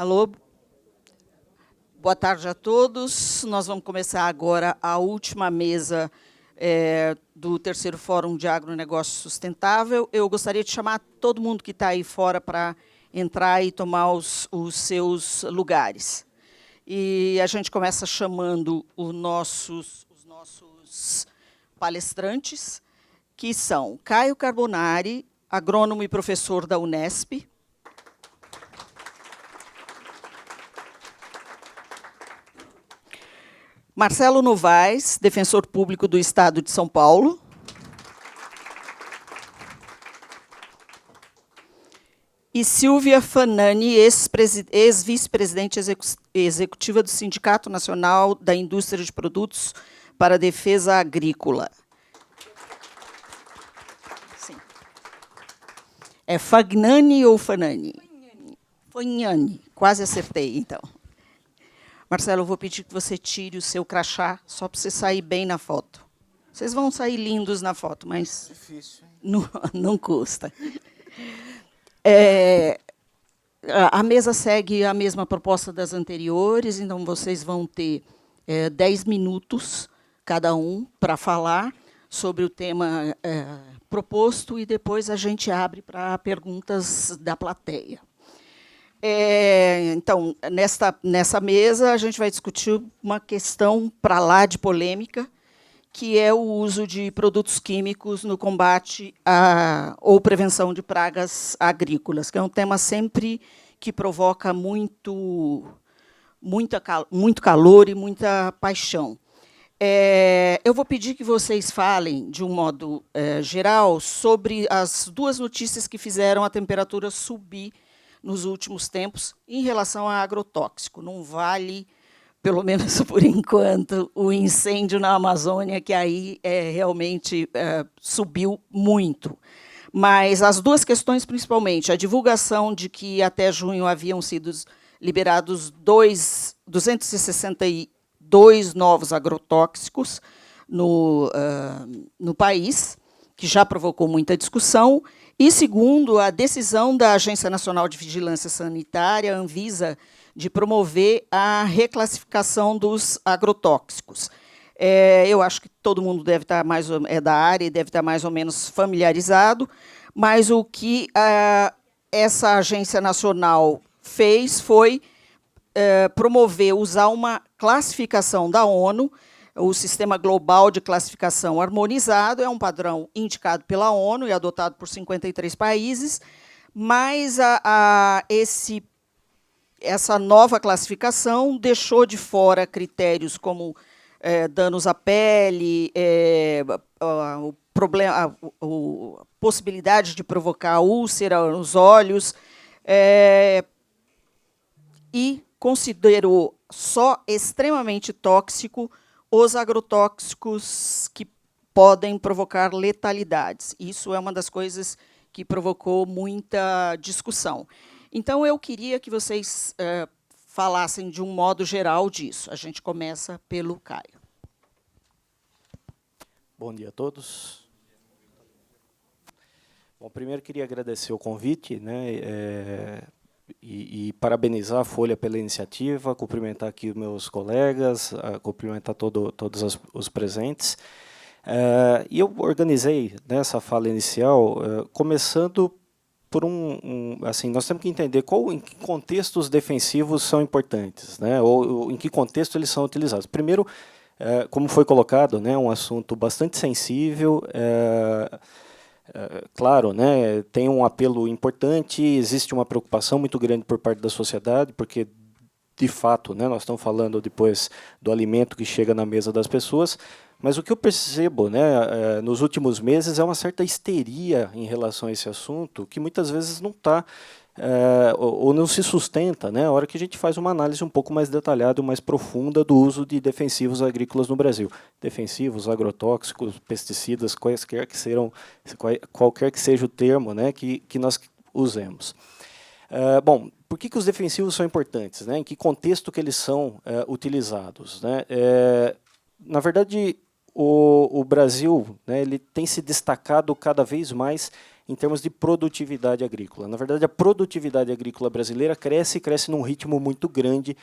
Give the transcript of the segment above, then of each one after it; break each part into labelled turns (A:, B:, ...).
A: Alô, boa tarde a todos. Nós vamos começar agora a última mesa do terceiro Fórum de Agronegócio Sustentável. Eu gostaria de chamar todo mundo que está aí fora para entrar e tomar os seus lugares. E a gente começa chamando os nossos palestrantes, que são Caio Carbonari, agrônomo e professor da Unesp. Marcelo Novaes, defensor público do Estado de São Paulo. E Silvia Fanani, ex-vice-presidente executiva do Sindicato Nacional da Indústria de Produtos para a Defesa Agrícola. Sim. É Fagnani ou Fanani? Fagnani. Quase acertei, então. Marcelo, eu vou pedir que você tire o seu crachá, só para você sair bem na foto. Vocês vão sair lindos na foto, mas
B: difícil,
A: não custa. A mesa segue a mesma proposta das anteriores, então vocês vão ter 10 minutos, cada um, para falar sobre o tema proposto, e depois a gente abre para perguntas da plateia. Então, nessa mesa, a gente vai discutir uma questão para lá de polêmica, que é o uso de produtos químicos no combate ou prevenção de pragas agrícolas, que é um tema sempre que provoca muito calor e muita paixão. Eu vou pedir que vocês falem, de um modo geral, sobre as duas notícias que fizeram a temperatura subir nos últimos tempos, em relação a agrotóxico. Não vale, pelo menos por enquanto, o incêndio na Amazônia, que aí realmente subiu muito. Mas as duas questões, principalmente, a divulgação de que até junho haviam sido liberados 262 novos agrotóxicos no país, que já provocou muita discussão, e, segundo, a decisão da Agência Nacional de Vigilância Sanitária, Anvisa, de promover a reclassificação dos agrotóxicos. Eu acho que todo mundo deve estar da área e deve estar mais ou menos familiarizado, mas o que essa agência nacional fez foi promover, usar uma classificação da ONU. O Sistema Global de Classificação Harmonizado é um padrão indicado pela ONU e adotado por 53 países, mas essa nova classificação deixou de fora critérios como danos à pele, a possibilidade de provocar úlcera nos olhos, e considerou só extremamente tóxico os agrotóxicos que podem provocar letalidades. Isso é uma das coisas que provocou muita discussão. Então, eu queria que vocês falassem de um modo geral disso. A gente começa pelo Caio.
B: Bom dia a todos. Bom, primeiro queria agradecer o convite, né, e parabenizar a Folha pela iniciativa, cumprimentar aqui os meus colegas, cumprimentar todos os presentes. E eu organizei nessa fala inicial, começando por assim, nós temos que entender em que contexto os defensivos são importantes, né, ou em que contexto eles são utilizados. Primeiro, como foi colocado, né, um assunto bastante sensível. Claro, né, tem um apelo importante, existe uma preocupação muito grande por parte da sociedade, porque, de fato, né, nós estamos falando depois do alimento que chega na mesa das pessoas, mas o que eu percebo, né, nos últimos meses é uma certa histeria em relação a esse assunto, que muitas vezes não está, ou não se sustenta, né, a hora que a gente faz uma análise um pouco mais detalhada, mais profunda do uso de defensivos agrícolas no Brasil. Defensivos, agrotóxicos, pesticidas, qualquer que seja o termo, né, que nós usemos. Bom, por que os defensivos são importantes, né? Em que contexto que eles são utilizados, né? Na verdade, o Brasil, né, ele tem se destacado cada vez mais em termos de produtividade agrícola. Na verdade, a produtividade agrícola brasileira cresce e cresce num ritmo muito grande,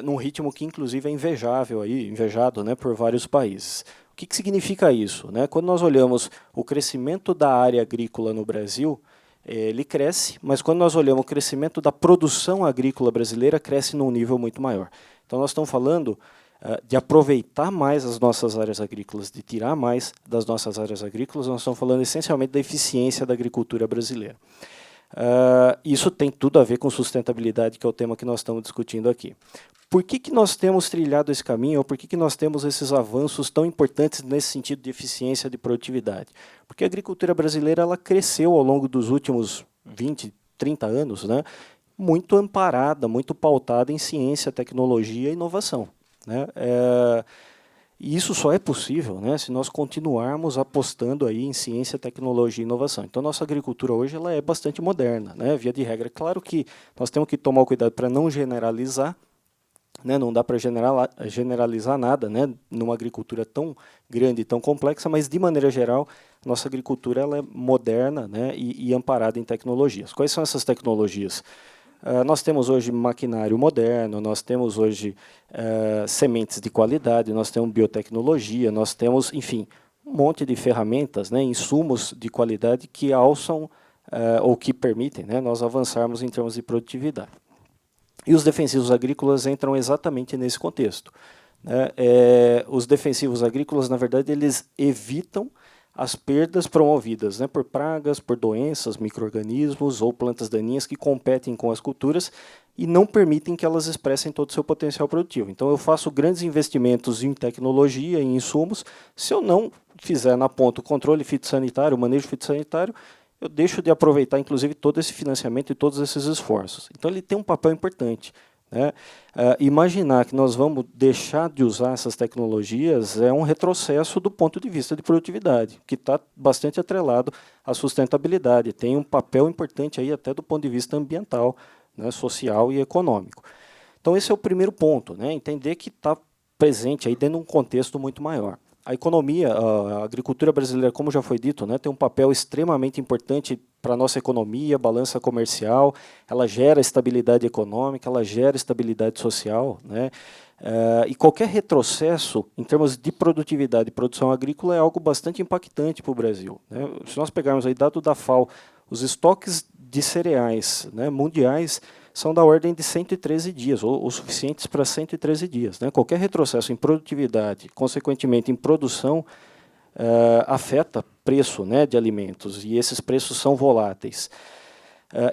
B: num ritmo que, inclusive, é invejado, né, por vários países. O que significa isso? Né? Quando nós olhamos o crescimento da área agrícola no Brasil, ele cresce, mas quando nós olhamos o crescimento da produção agrícola brasileira, cresce num nível muito maior. Então, nós estamos falando de aproveitar mais as nossas áreas agrícolas, de tirar mais das nossas áreas agrícolas, nós estamos falando essencialmente da eficiência da agricultura brasileira. Isso tem tudo a ver com sustentabilidade, que é o tema que nós estamos discutindo aqui. Por que nós temos trilhado esse caminho, ou por que nós temos esses avanços tão importantes nesse sentido de eficiência, de produtividade? Porque a agricultura brasileira ela cresceu ao longo dos últimos 20, 30 anos, né, muito amparada, muito pautada em ciência, tecnologia e inovação. Né? E isso só é possível, né, se nós continuarmos apostando aí em ciência, tecnologia e inovação. Então, nossa agricultura hoje ela é bastante moderna, né, via de regra. Claro que nós temos que tomar o cuidado para não generalizar, né, não dá para generalizar nada, né, numa agricultura tão grande e tão complexa, mas, de maneira geral, nossa agricultura ela é moderna, né, e amparada em tecnologias. Quais são essas tecnologias? Nós temos hoje maquinário moderno, nós temos hoje sementes de qualidade, nós temos biotecnologia, nós temos, enfim, um monte de ferramentas, né, insumos de qualidade que alçam ou que permitem, né, nós avançarmos em termos de produtividade. E os defensivos agrícolas entram exatamente nesse contexto. Né? Os defensivos agrícolas, na verdade, eles evitam as perdas promovidas, né, por pragas, por doenças, micro-organismos ou plantas daninhas que competem com as culturas e não permitem que elas expressem todo o seu potencial produtivo. Então, eu faço grandes investimentos em tecnologia, em insumos. Se eu não fizer na ponta o controle fitossanitário, o manejo fitossanitário, eu deixo de aproveitar, inclusive, todo esse financiamento e todos esses esforços. Então, ele tem um papel importante. Né? Imaginar que nós vamos deixar de usar essas tecnologias é um retrocesso do ponto de vista de produtividade, que está bastante atrelado à sustentabilidade. Tem um papel importante aí até do ponto de vista ambiental, né, social e econômico. Então, esse é o primeiro ponto, né? Entender que está presente aí dentro de um contexto muito maior. A economia, a agricultura brasileira, como já foi dito, né, tem um papel extremamente importante para a nossa economia, balança comercial, ela gera estabilidade econômica, ela gera estabilidade social. Né, e qualquer retrocesso em termos de produtividade e produção agrícola é algo bastante impactante para o Brasil. Né. Se nós pegarmos aí dado da FAO, os estoques de cereais, né, mundiais são da ordem de 113 dias, ou suficientes para 113 dias. Né? Qualquer retrocesso em produtividade, consequentemente em produção, afeta preço, né, de alimentos, e esses preços são voláteis.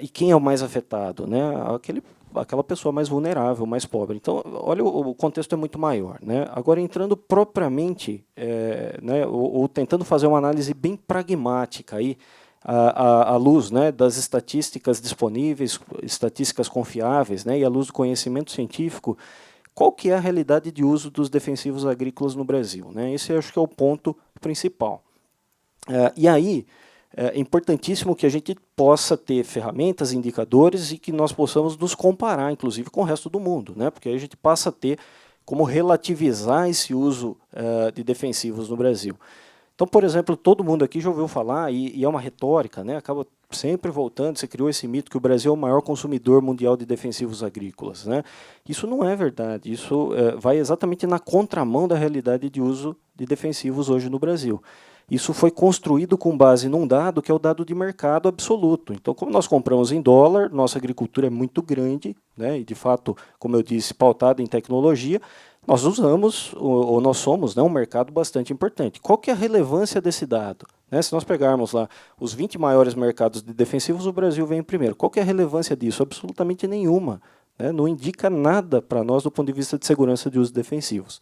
B: E quem é o mais afetado? Né? Aquela pessoa mais vulnerável, mais pobre. Então, olha, o contexto é muito maior. Né? Agora, entrando propriamente, né, ou tentando fazer uma análise bem pragmática aí, à luz, né, das estatísticas disponíveis, estatísticas confiáveis, né, e à luz do conhecimento científico, qual que é a realidade de uso dos defensivos agrícolas no Brasil? Né? Esse eu acho que é o ponto principal. E aí, é importantíssimo que a gente possa ter ferramentas, indicadores e que nós possamos nos comparar, inclusive, com o resto do mundo, né? Porque aí a gente passa a ter como relativizar esse uso de defensivos no Brasil. Então, por exemplo, todo mundo aqui já ouviu falar, e é uma retórica, né, acaba sempre voltando, se criou esse mito que o Brasil é o maior consumidor mundial de defensivos agrícolas. Né? Isso não é verdade, isso vai exatamente na contramão da realidade de uso de defensivos hoje no Brasil. Isso foi construído com base num dado que é o dado de mercado absoluto. Então, como nós compramos em dólar, nossa agricultura é muito grande, né, e, de fato, como eu disse, pautada em tecnologia, nós usamos, ou nós somos, né, um mercado bastante importante. Qual que é a relevância desse dado? Né, se nós pegarmos lá os 20 maiores mercados de defensivos, o Brasil vem em primeiro. Qual que é a relevância disso? Absolutamente nenhuma. Né, não indica nada para nós do ponto de vista de segurança de uso de defensivos.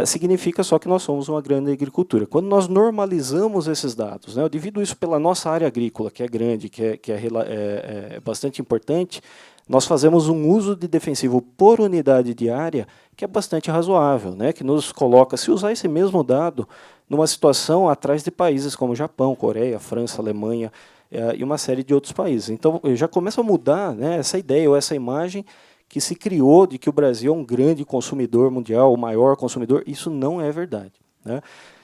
B: Significa só que nós somos uma grande agricultura. Quando nós normalizamos esses dados, né, eu divido isso pela nossa área agrícola, que é grande, que é bastante importante, nós fazemos um uso de defensivo por unidade de área que é bastante razoável, né, que nos coloca, se usar esse mesmo dado, numa situação atrás de países como Japão, Coreia, França, Alemanha e uma série de outros países. Então, já começa a mudar, né, essa ideia ou essa imagem que se criou de que o Brasil é um grande consumidor mundial, o maior consumidor. Isso não é verdade. né?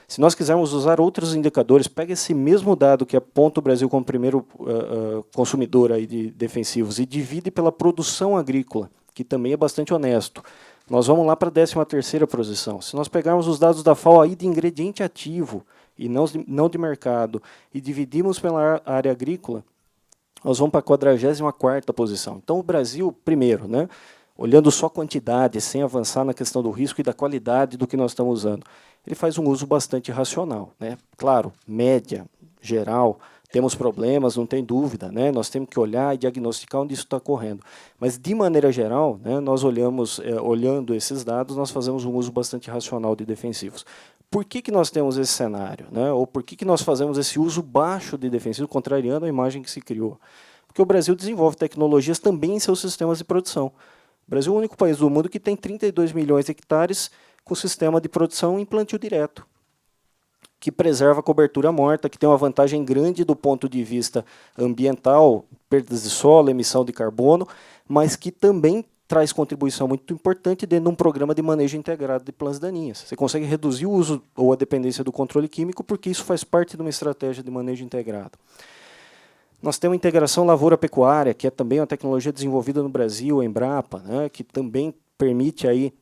B: Se nós quisermos usar outros indicadores, pega esse mesmo dado que aponta o Brasil como primeiro consumidor aí de defensivos e divide pela produção agrícola, que também é bastante honesto. Nós vamos lá para a 13ª posição. Se nós pegarmos os dados da FAO aí de ingrediente ativo e não de mercado e dividirmos pela área agrícola, nós vamos para a 44ª posição. Então, o Brasil, primeiro, né, olhando só quantidade, sem avançar na questão do risco e da qualidade do que nós estamos usando, ele faz um uso bastante racional, né? Claro, média, geral, temos problemas, não tem dúvida, né? Nós temos que olhar e diagnosticar onde isso está correndo. Mas, de maneira geral, né, nós olhando esses dados, nós fazemos um uso bastante racional de defensivos. Por que nós temos esse cenário, né? Ou por que nós fazemos esse uso baixo de defensivos, contrariando a imagem que se criou? Porque o Brasil desenvolve tecnologias também em seus sistemas de produção. O Brasil é o único país do mundo que tem 32 milhões de hectares com sistema de produção em plantio direto, que preserva a cobertura morta, que tem uma vantagem grande do ponto de vista ambiental, perdas de solo, emissão de carbono, mas que também traz contribuição muito importante dentro de um programa de manejo integrado de plantas daninhas. Você consegue reduzir o uso ou a dependência do controle químico, porque isso faz parte de uma estratégia de manejo integrado. Nós temos a integração lavoura-pecuária, que é também uma tecnologia desenvolvida no Brasil, a Embrapa, né, que também permite aí,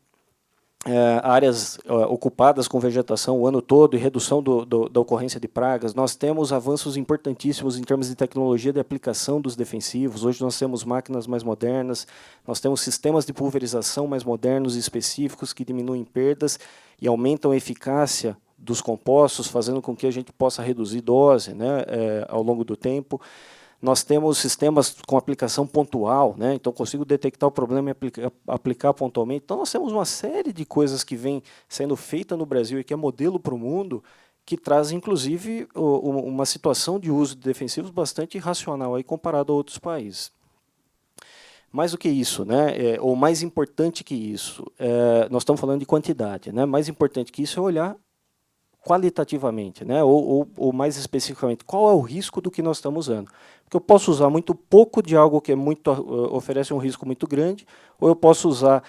B: áreas ocupadas com vegetação o ano todo e redução da ocorrência de pragas. Nós temos avanços importantíssimos em termos de tecnologia de aplicação dos defensivos. Hoje nós temos máquinas mais modernas, nós temos sistemas de pulverização mais modernos e específicos que diminuem perdas e aumentam a eficácia dos compostos, fazendo com que a gente possa reduzir dose, né, ao longo do tempo. Nós temos sistemas com aplicação pontual, né? Então consigo detectar o problema e aplicar pontualmente. Então nós temos uma série de coisas que vem sendo feita no Brasil e que é modelo para o mundo, que traz inclusive uma situação de uso de defensivos bastante racional aí comparado a outros países. Mais do que isso, né? Ou mais importante que isso, nós estamos falando de quantidade, né? Mais importante que isso é olhar qualitativamente, né? Ou mais especificamente, qual é o risco do que nós estamos usando. Porque eu posso usar muito pouco de algo que oferece um risco muito grande, ou eu posso usar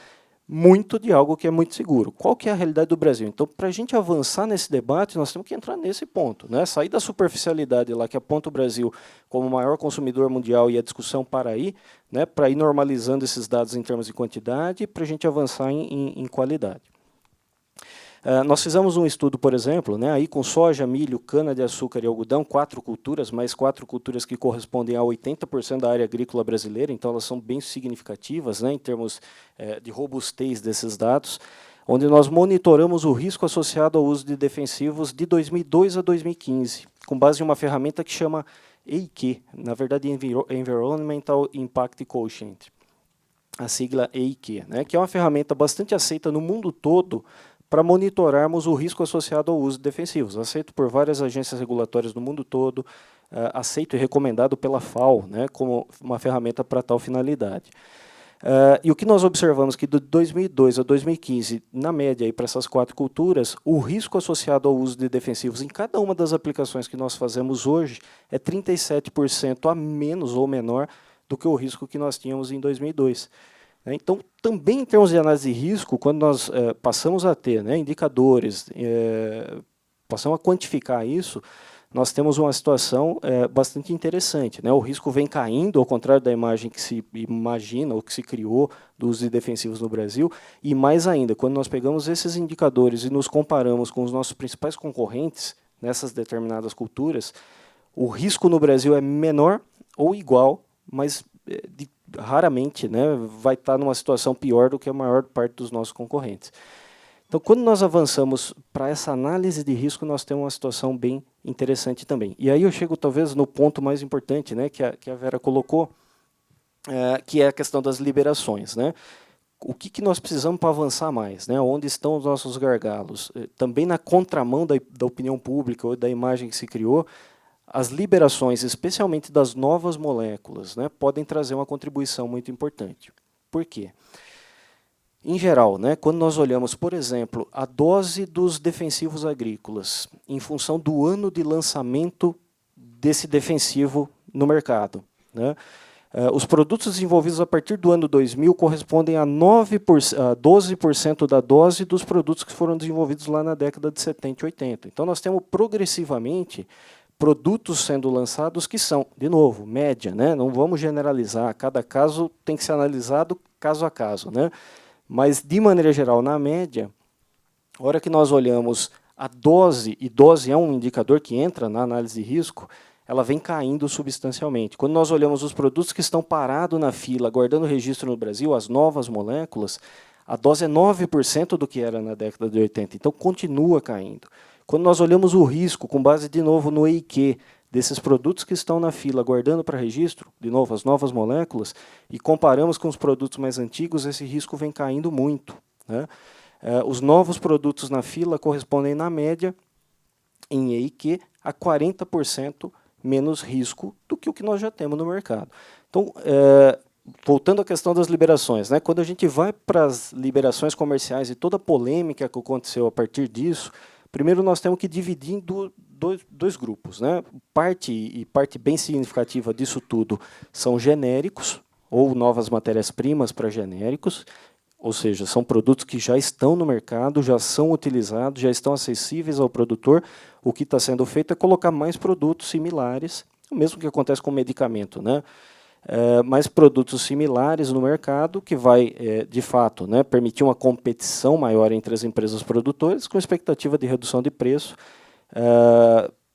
B: muito de algo que é muito seguro. Qual que é a realidade do Brasil? Então, para a gente avançar nesse debate, nós temos que entrar nesse ponto, né? Sair da superficialidade lá que aponta o Brasil como o maior consumidor mundial e a discussão para aí, né? Para ir normalizando esses dados em termos de quantidade, para a gente avançar em qualidade. Nós fizemos um estudo, por exemplo, né, aí com soja, milho, cana-de-açúcar e algodão, 4 culturas, mais 4 culturas que correspondem a 80% da área agrícola brasileira, então elas são bem significativas, né, em termos de robustez desses dados, onde nós monitoramos o risco associado ao uso de defensivos de 2002 a 2015, com base em uma ferramenta que chama EIQ, na verdade Environmental Impact Quotient, a sigla EIQ, né, que é uma ferramenta bastante aceita no mundo todo para monitorarmos o risco associado ao uso de defensivos. Aceito por várias agências regulatórias no mundo todo, aceito e recomendado pela FAO, né, como uma ferramenta para tal finalidade. E o que nós observamos que de 2002 a 2015, na média, para essas 4 culturas, o risco associado ao uso de defensivos em cada uma das aplicações que nós fazemos hoje é 37% a menos ou menor do que o risco que nós tínhamos em 2002. Então, também em termos de análise de risco, quando nós passamos a ter, né, indicadores, passamos a quantificar isso, nós temos uma situação bastante interessante, né? O risco vem caindo, ao contrário da imagem que se imagina ou que se criou do uso de defensivos no Brasil, e mais ainda, quando nós pegamos esses indicadores e nos comparamos com os nossos principais concorrentes nessas determinadas culturas, o risco no Brasil é menor ou igual, mas raramente, né, vai estar numa situação pior do que a maior parte dos nossos concorrentes. Então, quando nós avançamos para essa análise de risco, nós temos uma situação bem interessante também. E aí eu chego, talvez, no ponto mais importante, né, que a Vera colocou, que é a questão das liberações, né? O que nós precisamos para avançar mais, né? Onde estão os nossos gargalos? Também na contramão da opinião pública ou da imagem que se criou, as liberações, especialmente das novas moléculas, né, podem trazer uma contribuição muito importante. Por quê? Em geral, né, quando nós olhamos, por exemplo, a dose dos defensivos agrícolas, em função do ano de lançamento desse defensivo no mercado, né, Os produtos desenvolvidos a partir do ano 2000 correspondem a 12% da dose dos produtos que foram desenvolvidos lá na década de 70 e 80. Então, nós temos progressivamente produtos sendo lançados que são, de novo, média, né? Não vamos generalizar, cada caso tem que ser analisado caso a caso, né? Mas, de maneira geral, na média, a hora que nós olhamos a dose, e dose é um indicador que entra na análise de risco, ela vem caindo substancialmente. Quando nós olhamos os produtos que estão parados na fila, aguardando registro no Brasil, as novas moléculas, a dose é 9% do que era na década de 80, então continua caindo. Quando nós olhamos o risco, com base, de novo, no EIQ, desses produtos que estão na fila, aguardando para registro, de novo, as novas moléculas, e comparamos com os produtos mais antigos, esse risco vem caindo muito, né? Os novos produtos na fila correspondem, na média, em EIQ, a 40% menos risco do que o que nós já temos no mercado. Então, voltando à questão das liberações, né, quando a gente vai para as liberações comerciais e toda a polêmica que aconteceu a partir disso, primeiro nós temos que dividir em dois grupos, né? Parte bem significativa disso tudo são genéricos, ou novas matérias-primas para genéricos, ou seja, são produtos que já estão no mercado, já são utilizados, já estão acessíveis ao produtor. O que está sendo feito é colocar mais produtos similares, o mesmo que acontece com medicamento, né? Mais produtos similares no mercado, que vai, de fato, né, permitir uma competição maior entre as empresas produtoras, com expectativa de redução de preço,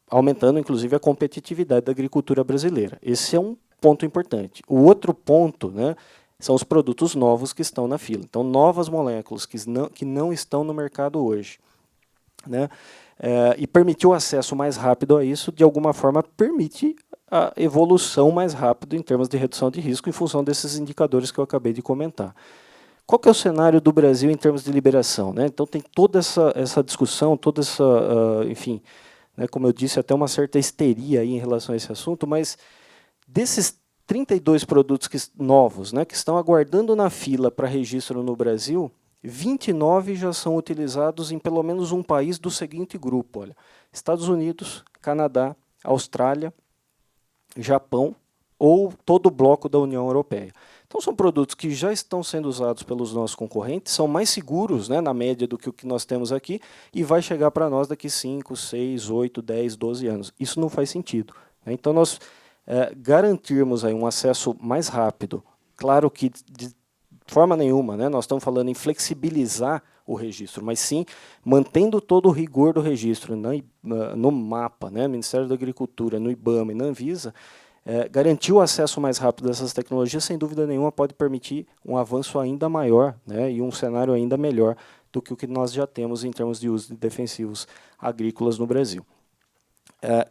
B: aumentando, inclusive, a competitividade da agricultura brasileira. Esse é um ponto importante. O outro ponto, né, são os produtos novos que estão na fila. Então, novas moléculas que não estão no mercado hoje, né? E permitir o acesso mais rápido a isso, de alguma forma, permite a evolução mais rápida em termos de redução de risco, em função desses indicadores que eu acabei de comentar. Qual que é o cenário do Brasil em termos de liberação, né? Então, tem toda essa discussão, toda essa, enfim, né, como eu disse, até uma certa histeria aí em relação a esse assunto, mas desses 32 produtos novos, né, que estão aguardando na fila para registro no Brasil, 29 já são utilizados em pelo menos um país do seguinte grupo: olha, Estados Unidos, Canadá, Austrália, Japão ou todo o bloco da União Europeia. Então, são produtos que já estão sendo usados pelos nossos concorrentes, são mais seguros, né, na média, do que o que nós temos aqui, e vai chegar para nós daqui 5, 6, 8, 10, 12 anos. Isso não faz sentido, né? Então, nós garantirmos aí um acesso mais rápido, claro que de forma nenhuma, né, nós estamos falando em flexibilizar o registro, mas sim mantendo todo o rigor do registro no MAPA, né, Ministério da Agricultura, no IBAMA e na Anvisa, garantir o acesso mais rápido dessas tecnologias, sem dúvida nenhuma, pode permitir um avanço ainda maior, né, e um cenário ainda melhor do que o que nós já temos em termos de uso de defensivos agrícolas no Brasil.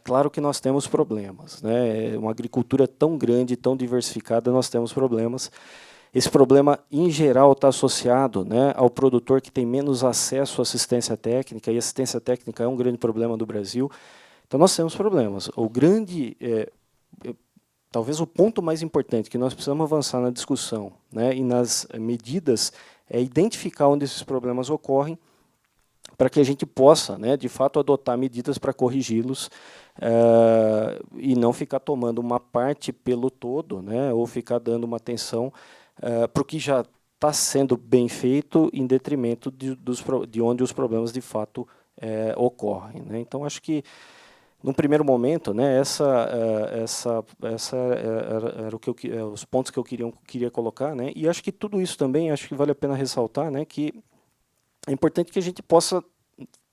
B: Claro que nós temos problemas, né? Uma agricultura tão grande, tão diversificada, nós temos problemas. Esse problema, em geral, está associado, né, ao produtor que tem menos acesso à assistência técnica, e assistência técnica é um grande problema do Brasil. Então, nós temos problemas. O grande, talvez o ponto mais importante que nós precisamos avançar na discussão, né, e nas medidas, é identificar onde esses problemas ocorrem, para que a gente possa, né, de fato, adotar medidas para corrigi-los, e não ficar tomando uma parte pelo todo, né, ou ficar dando uma atenção para o que já está sendo bem feito, em detrimento de onde os problemas de fato ocorrem, né? Então, acho que, num primeiro momento, né, era os pontos que eu queria colocar, né, e acho que tudo isso também, acho que vale a pena ressaltar, né, que é importante que a gente possa,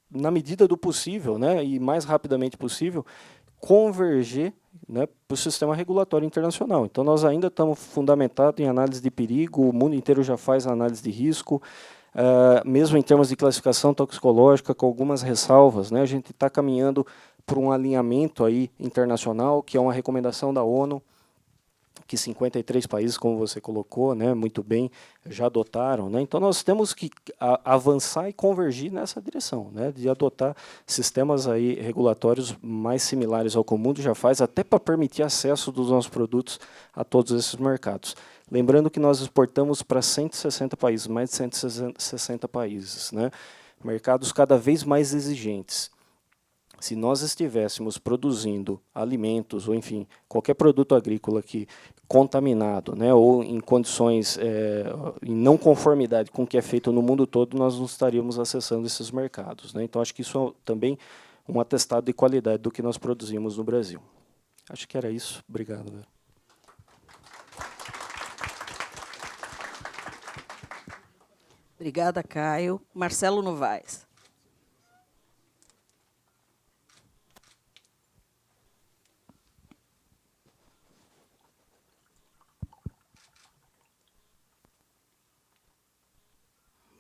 B: na medida do possível, né, e mais rapidamente possível, converger, né, para o sistema regulatório internacional. Então, nós ainda estamos fundamentados em análise de perigo, o mundo inteiro já faz análise de risco, mesmo em termos de classificação toxicológica, com algumas ressalvas, né, a gente está caminhando por um alinhamento aí internacional, que é uma recomendação da ONU, que 53 países, como você colocou, né, muito bem, já adotaram, né? Então, nós temos que avançar e convergir nessa direção, né, de adotar sistemas aí regulatórios mais similares ao que o mundo já faz, até para permitir acesso dos nossos produtos a todos esses mercados. Lembrando que nós exportamos para 160 países, mais de 160 países, né, mercados cada vez mais exigentes. Se nós estivéssemos produzindo alimentos, ou enfim, qualquer produto agrícola aqui contaminado, né, ou em condições, em não conformidade com o que é feito no mundo todo, nós não estaríamos acessando esses mercados, né? Então, acho que isso é também um atestado de qualidade do que nós produzimos no Brasil. Acho que era isso. Obrigado, Vera.
A: Obrigada, Caio. Marcelo Novaes.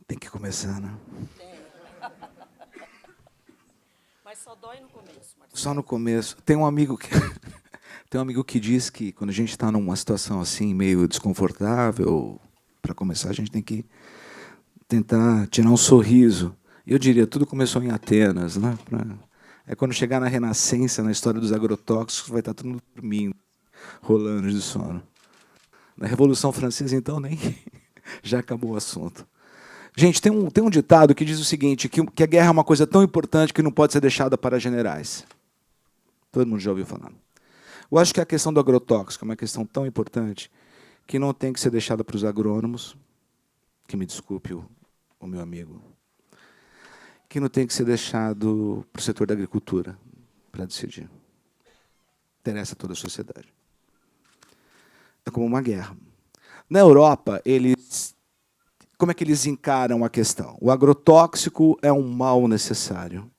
C: Tem que começar, né?
A: Mas só dói no começo, Marcelo.
C: Só no começo. Tem um amigo que diz que quando a gente está numa situação assim, meio desconfortável, para começar, a gente tem que tentar tirar um sorriso. Eu diria, tudo começou em Atenas, né? Quando chegar na Renascença, na história dos agrotóxicos, vai estar todo mundo dormindo, rolando de sono. Na Revolução Francesa, então, nem já acabou o assunto. Gente, tem um ditado que diz o seguinte, que a guerra é uma coisa tão importante que não pode ser deixada para generais. Todo mundo já ouviu falar. Eu acho que a questão do agrotóxico é uma questão tão importante que não tem que ser deixada para os agrônomos, que me desculpe o meu amigo, que não tem que ser deixado para o setor da agricultura para decidir. Interessa a toda a sociedade. É como uma guerra. Na Europa, como é que eles encaram a questão? O agrotóxico é um mal necessário.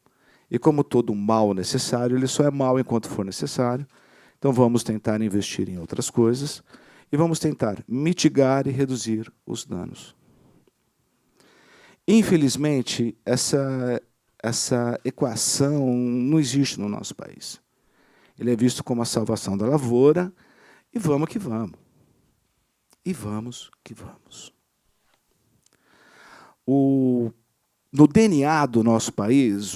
C: E como todo mal necessário, ele só é mal enquanto for necessário. Então vamos tentar investir em outras coisas e vamos tentar mitigar e reduzir os danos. Infelizmente, essa equação não existe no nosso país. Ele é visto como a salvação da lavoura e vamos que vamos. E vamos que vamos. No DNA do nosso país,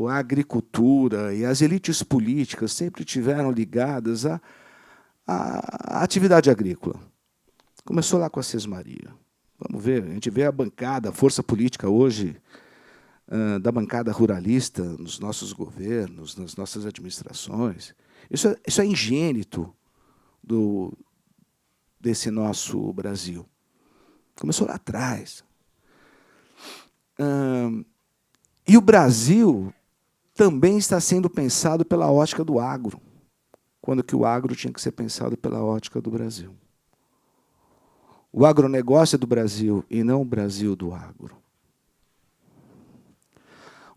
C: a agricultura e as elites políticas sempre estiveram ligadas à atividade agrícola. Começou lá com a Sesmaria. Vamos ver, a gente vê a bancada, a força política hoje da bancada ruralista nos nossos governos, nas nossas administrações. Isso é ingênito desse nosso Brasil. Começou lá atrás. E o Brasil também está sendo pensado pela ótica do agro, quando que o agro tinha que ser pensado pela ótica do Brasil. O agronegócio é do Brasil e não o Brasil do agro.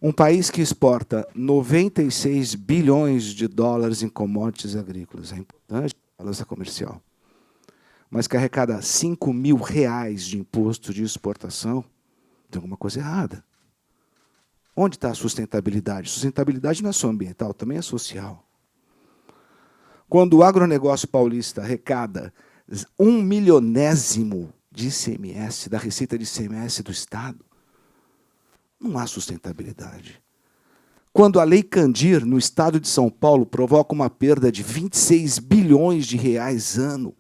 C: Um país que exporta 96 bilhões de dólares em commodities agrícolas, é importante a balança comercial, mas que arrecada R$5 mil de imposto de exportação, tem alguma coisa errada. Onde está a sustentabilidade? Sustentabilidade não é só ambiental, também é social. Quando o agronegócio paulista arrecada 1 milionésimo de ICMS, da receita de ICMS do Estado, não há sustentabilidade. Quando a Lei Candir, no estado de São Paulo, provoca uma perda de 26 bilhões de reais ano,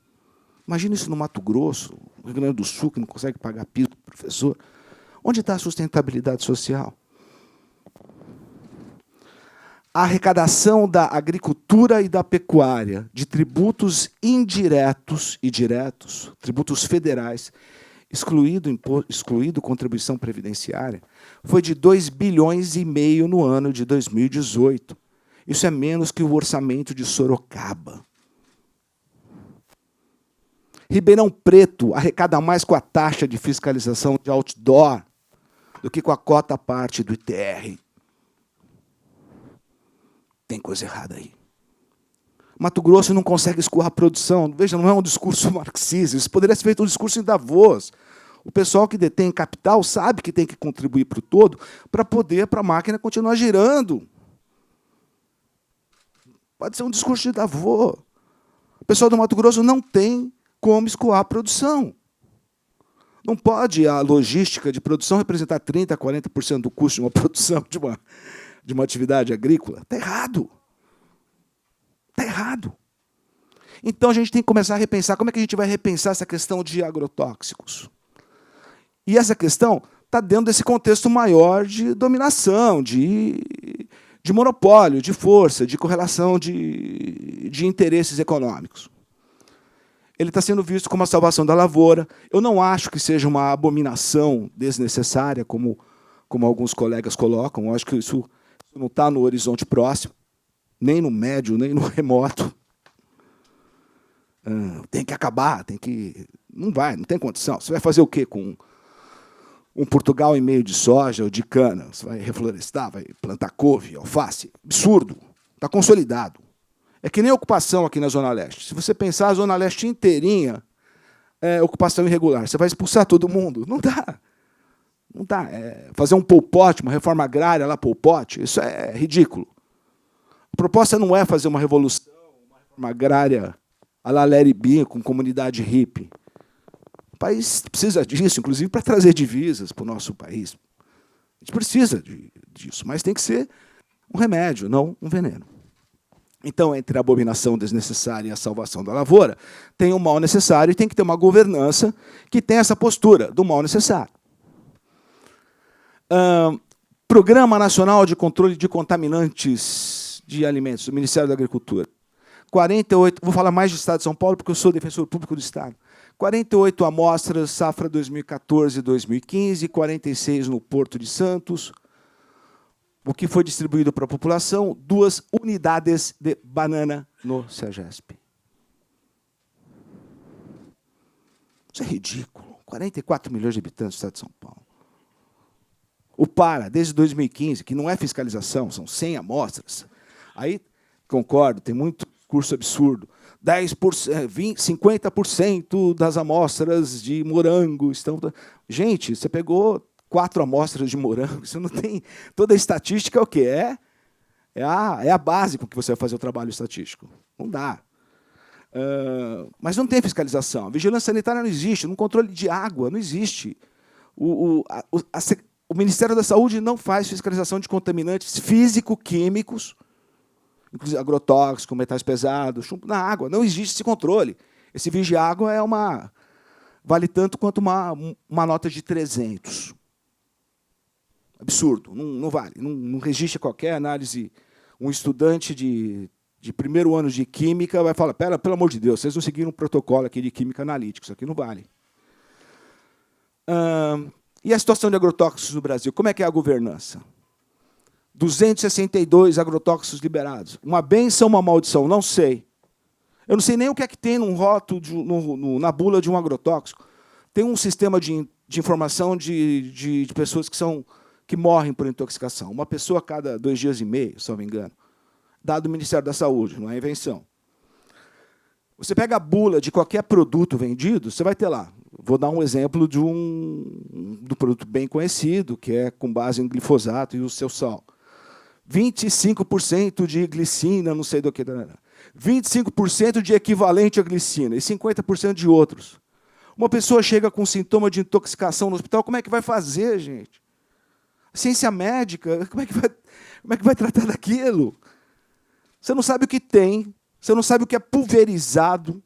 C: imagina isso no Mato Grosso, no Rio Grande do Sul, que não consegue pagar piso para o professor. Onde está a sustentabilidade social? A arrecadação da agricultura e da pecuária, de tributos indiretos e diretos, tributos federais, excluído contribuição previdenciária, foi de 2,5 bilhões no ano de 2018. Isso é menos que o orçamento de Sorocaba. Ribeirão Preto arrecada mais com a taxa de fiscalização de outdoor do que com a cota parte do ITR. Tem coisa errada aí. Mato Grosso não consegue escoar a produção. Veja, não é um discurso marxista. Isso poderia ser feito um discurso em Davos. O pessoal que detém capital sabe que tem que contribuir para o todo para a máquina continuar girando. Pode ser um discurso de Davos. O pessoal do Mato Grosso não tem como escoar a produção. Não pode a logística de produção representar 30%, 40% do custo de uma produção, de uma atividade agrícola. Está errado. Está errado. Então, a gente tem que começar a repensar. Como é que a gente vai repensar essa questão de agrotóxicos? E essa questão está dentro desse contexto maior de dominação, de de monopólio, de força, de correlação de interesses econômicos. Ele está sendo visto como a salvação da lavoura. Eu não acho que seja uma abominação desnecessária, como alguns colegas colocam. Eu acho que isso não está no horizonte próximo, nem no médio, nem no remoto. Tem que acabar, tem que... Não tem condição. Você vai fazer o quê com um Portugal e meio de soja ou de cana? Você vai reflorestar, vai plantar couve, alface? Absurdo. Está consolidado. É que nem a ocupação aqui na Zona Leste. Se você pensar a Zona Leste inteirinha é ocupação irregular, você vai expulsar todo mundo? Não dá. Não dá. Fazer um Pol Pot, uma reforma agrária lá, Pol Pot, isso é ridículo. A proposta não é fazer uma revolução, uma reforma agrária à la Larry B, com comunidade hippie. O país precisa disso, inclusive para trazer divisas para o nosso país. A gente precisa disso, mas tem que ser um remédio, não um veneno. Então, entre a abominação desnecessária e a salvação da lavoura, tem o mal necessário e tem que ter uma governança que tenha essa postura do mal necessário. Programa Nacional de Controle de Contaminantes de Alimentos, do Ministério da Agricultura. 48, vou falar mais do Estado de São Paulo, porque eu sou defensor público do Estado. 48 amostras, safra 2014-2015, 46 no Porto de Santos. O que foi distribuído para a população, 2 unidades de banana no CEAGESP. Isso é ridículo. 44 milhões de habitantes do Estado de São Paulo. O PARA, desde 2015, que não é fiscalização, são 100 amostras. Aí, concordo, tem muito curso absurdo. 10%, 50% das amostras de morango estão... Gente, você pegou 4 amostras de morango, você não tem... Toda a estatística é o quê? É a base com que você vai fazer o trabalho estatístico. Não dá. Mas não tem fiscalização. A vigilância sanitária não existe, no controle de água não existe. O Ministério da Saúde não faz fiscalização de contaminantes físico-químicos, inclusive agrotóxicos, metais pesados, chumbo na água. Não existe esse controle. Esse vigia-água vale tanto quanto uma nota de 300. Absurdo, não vale. Não registra qualquer análise. Um estudante de primeiro ano de Química vai falar, pelo amor de Deus, vocês não seguiram um protocolo aqui de Química Analítica, isso aqui não vale. E a situação de agrotóxicos no Brasil? Como é que é a governança? 262 agrotóxicos liberados. Uma bênção ou uma maldição? Não sei. Eu não sei nem o que é que tem num rótulo, na bula de um agrotóxico. Tem um sistema de informação de pessoas que morrem por intoxicação. Uma pessoa a cada 2 dias e meio, se não me engano. Dado do Ministério da Saúde, não é invenção. Você pega a bula de qualquer produto vendido, você vai ter lá. Vou dar um exemplo do produto bem conhecido, que é com base em glifosato e o seu sal. 25% de glicina, não sei do que. 25% de equivalente à glicina e 50% de outros. Uma pessoa chega com sintoma de intoxicação no hospital, como é que vai fazer, gente? A ciência médica, como é que vai tratar daquilo? Você não sabe o que tem, você não sabe o que é pulverizado,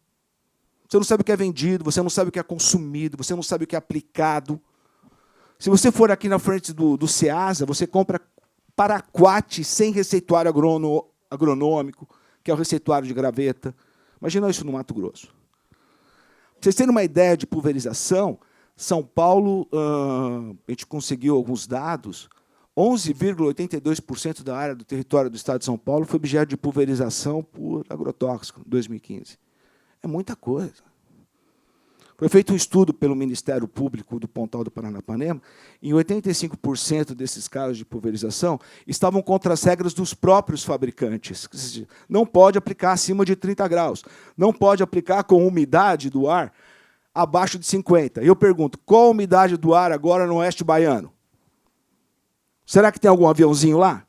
C: você não sabe o que é vendido, você não sabe o que é consumido, você não sabe o que é aplicado. Se você for aqui na frente do Ceasa, você compra paraquat sem receituário agronômico, que é o receituário de graveta. Imagina isso no Mato Grosso. Para vocês terem uma ideia de pulverização, São Paulo, a gente conseguiu alguns dados, 11,82% da área do território do Estado de São Paulo foi objeto de pulverização por agrotóxico em 2015. É muita coisa. Foi feito um estudo pelo Ministério Público do Pontal do Paranapanema, e 85% desses casos de pulverização estavam contra as regras dos próprios fabricantes. Não pode aplicar acima de 30 graus, não pode aplicar com umidade do ar abaixo de 50. Eu pergunto, qual a umidade do ar agora no oeste baiano? Será que tem algum aviãozinho lá?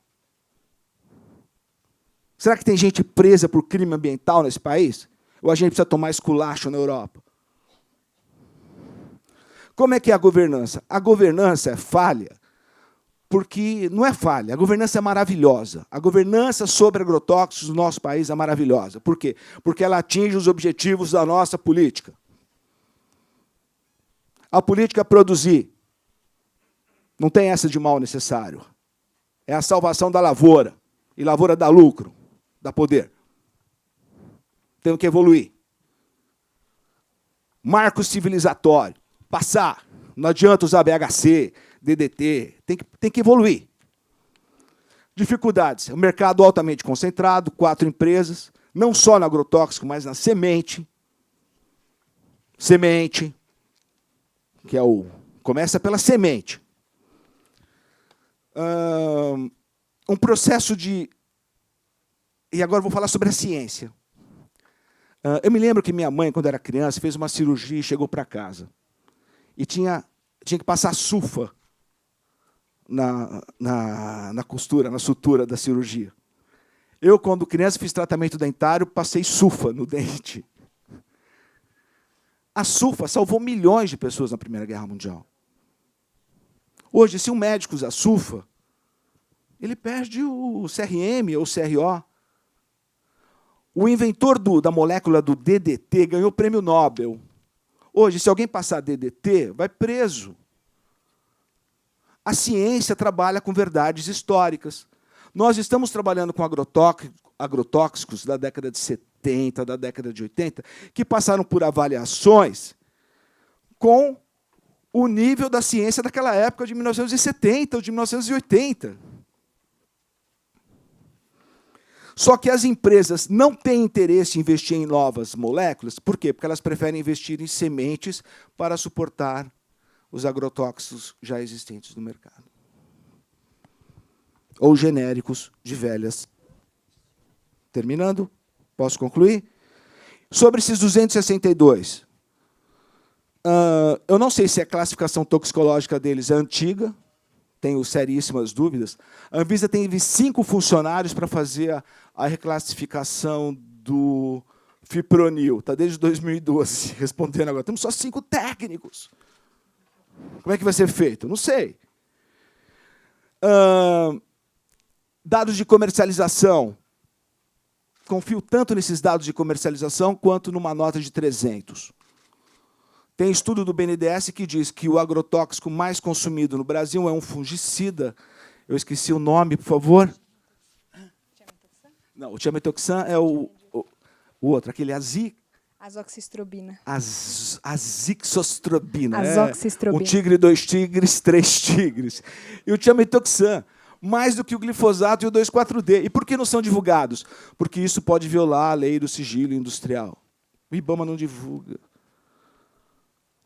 C: Será que tem gente presa por crime ambiental nesse país? Ou a gente precisa tomar esculacho na Europa? Como é que é a governança? A governança é falha, porque não é falha, a governança é maravilhosa. A governança sobre agrotóxicos no nosso país é maravilhosa. Por quê? Porque ela atinge os objetivos da nossa política. A política é produzir. Não tem essa de mal necessário. É a salvação da lavoura. E lavoura dá lucro, dá poder. Temos que evoluir. Marco civilizatório. Passar. Não adianta usar BHC, DDT. Tem que evoluir. Dificuldades. O mercado altamente concentrado, 4 empresas, não só no agrotóxico, mas na semente. Semente, que é começa pela semente. Um processo de... E agora eu vou falar sobre a ciência. Eu me lembro que minha mãe, quando era criança, fez uma cirurgia e chegou para casa. E tinha que passar sulfa na costura, na sutura da cirurgia. Eu, quando criança, fiz tratamento dentário, passei sulfa no dente. A sulfa salvou milhões de pessoas na Primeira Guerra Mundial. Hoje, se um médico usa sulfa, ele perde o CRM ou o CRO. O inventor da molécula do DDT ganhou o prêmio Nobel. Hoje, se alguém passar DDT, vai preso. A ciência trabalha com verdades históricas. Nós estamos trabalhando com agrotóxicos da década de 70, da década de 80, que passaram por avaliações com o nível da ciência daquela época, de 1970 ou de 1980. Só que as empresas não têm interesse em investir em novas moléculas. Por quê? Porque elas preferem investir em sementes para suportar os agrotóxicos já existentes no mercado. Ou genéricos de velhas. Terminando, posso concluir? Sobre esses 262. Eu não sei se a classificação toxicológica deles é antiga, tenho seríssimas dúvidas. A Anvisa teve 5 funcionários para fazer a reclassificação do fipronil. Está desde 2012 respondendo agora. Temos só 5 técnicos. Como é que vai ser feito? Não sei. Dados de comercialização. Confio tanto nesses dados de comercialização quanto numa nota de 300. Tem estudo do BNDES que diz que o agrotóxico mais consumido no Brasil é um fungicida. Eu esqueci o nome, por favor. Não, o tiametoxan é o outro, aquele
D: azoxistrobina.
C: Azixostrobina.
D: Azoxistrobina.
C: Um tigre, 2 tigres, 3 tigres. E o tiametoxan, mais do que o glifosato e o 2,4-D. E por que não são divulgados? Porque isso pode violar a lei do sigilo industrial. O IBAMA não divulga.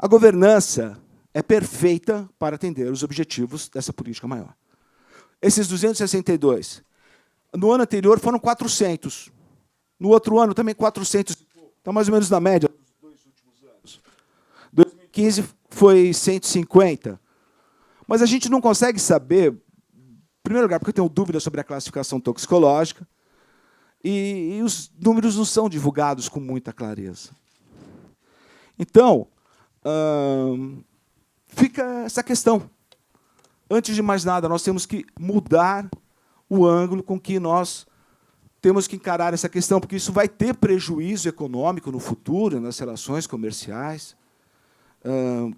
C: A governança é perfeita para atender os objetivos dessa política maior. Esses 262. No ano anterior foram 400. No outro ano também 400. Está mais ou menos na média dos 2 últimos anos. 2015 foi 150. Mas a gente não consegue saber, em primeiro lugar, porque eu tenho dúvida sobre a classificação toxicológica, e os números não são divulgados com muita clareza. Então, fica essa questão. Antes de mais nada, nós temos que mudar o ângulo com que nós temos que encarar essa questão, porque isso vai ter prejuízo econômico no futuro, nas relações comerciais,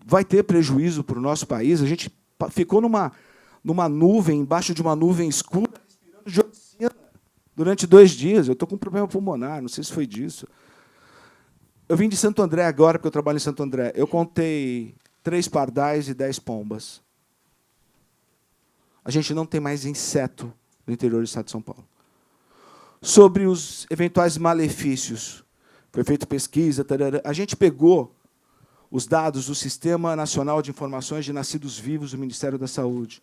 C: vai ter prejuízo para o nosso país. A gente ficou numa nuvem, embaixo de uma nuvem escura, respirando dioxina durante 2 dias. Eu estou com um problema pulmonar, não sei se foi disso. Eu vim de Santo André agora, porque eu trabalho em Santo André. Eu contei 3 pardais e 10 pombas. A gente não tem mais inseto no interior do estado de São Paulo. Sobre os eventuais malefícios, foi feita pesquisa, tarará. A gente pegou os dados do Sistema Nacional de Informações de Nascidos Vivos do Ministério da Saúde,